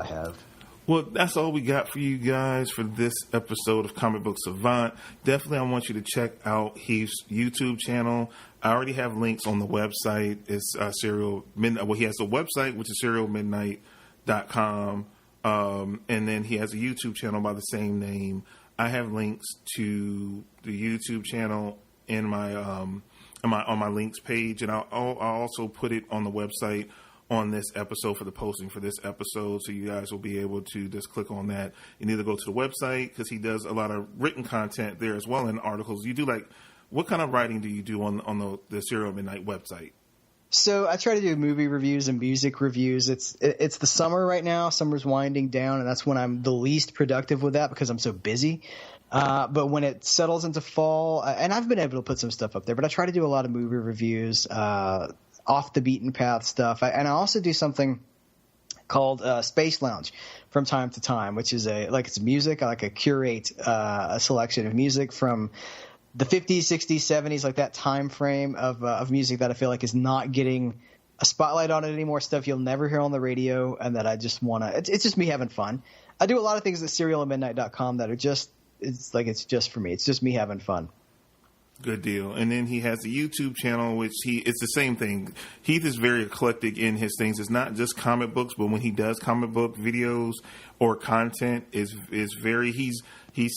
have. Well, that's all we got for you guys for this episode of Comic Book Savant. Definitely, I want you to check out Heath's YouTube channel. I already have links on the website. It's Serial Midnight. Well, he has a website, which is serialmidnight.com. And then he has a YouTube channel by the same name. I have links to the YouTube channel in my on my links page, and I'll also put it on the website on this episode for the posting for this episode, so you guys will be able to just click on that and either go to the website, because he does a lot of written content there as well, in articles. You do what kind of writing do you do on the Serial Midnight website? So I try to do movie reviews and music reviews. It's the summer right now. Summer's winding down, and that's when I'm the least productive with that because I'm so busy. But when it settles into fall, and I've been able to put some stuff up there, but I try to do a lot of movie reviews, off the beaten path stuff. And I also do something called Space Lounge from time to time, which is it's music. I curate a selection of music from the 50s, 60s, 70s, like that time frame of music that I feel like is not getting a spotlight on it anymore, stuff you'll never hear on the radio, and that I just want to – it's just me having fun. I do a lot of things at serialatmidnight.com that are just – it's just for me. It's just me having fun. Good deal. And then he has a YouTube channel, which it's the same thing. Heath is very eclectic in his things. It's not just comic books, but when he does comic book videos or content, is very he's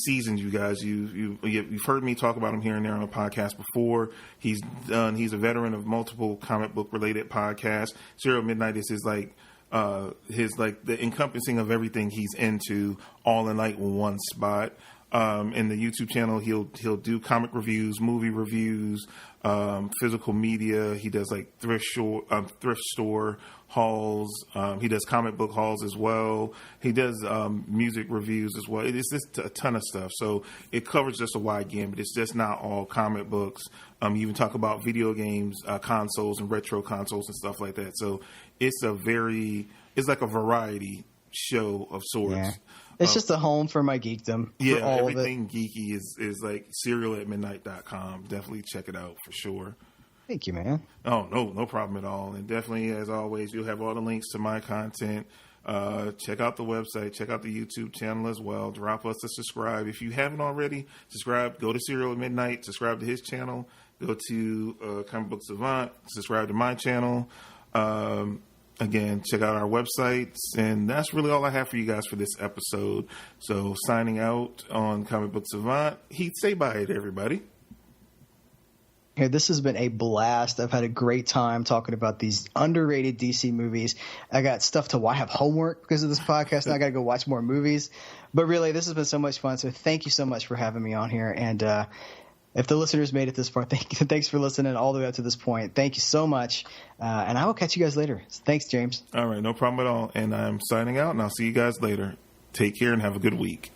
seasoned, you guys. You've heard me talk about him here and there on a podcast before. He's a veteran of multiple comic book related podcasts. Serial Midnight is the encompassing of everything he's into, all in one spot. In the YouTube channel, he'll do comic reviews, movie reviews, physical media. He does thrift store hauls. He does comic book hauls as well. He does music reviews as well. It's just a ton of stuff. So it covers just a wide gamut. It's just not all comic books. You even talk about video games, consoles, and retro consoles and stuff like that. So it's like a variety show of sorts. Yeah. It's just a home for my geekdom. Yeah, all everything geeky is serialatmidnight.com. Definitely check it out for sure. Thank you, man. Oh, no problem at all. And definitely, as always, you'll have all the links to my content. Check out the website. Check out the YouTube channel as well. Drop us a subscribe. If you haven't already, subscribe. Go to Serial at Midnight. Subscribe to his channel. Go to Comic Book Savant. Subscribe to my channel. Again, check out our websites, and that's really all I have for you guys for this episode. So, signing out on Comic Book Savant. Heath, say bye to everybody. Hey, this has been a blast. I've had a great time talking about these underrated DC movies. I got stuff to watch. I have homework because of this podcast. Now I got to go watch more movies. But really, this has been so much fun. So thank you so much for having me on here. And if the listeners made it this far, thanks for listening all the way up to this point. Thank you so much. And I will catch you guys later. Thanks, James. All right, no problem at all. And I'm signing out, and I'll see you guys later. Take care and have a good week.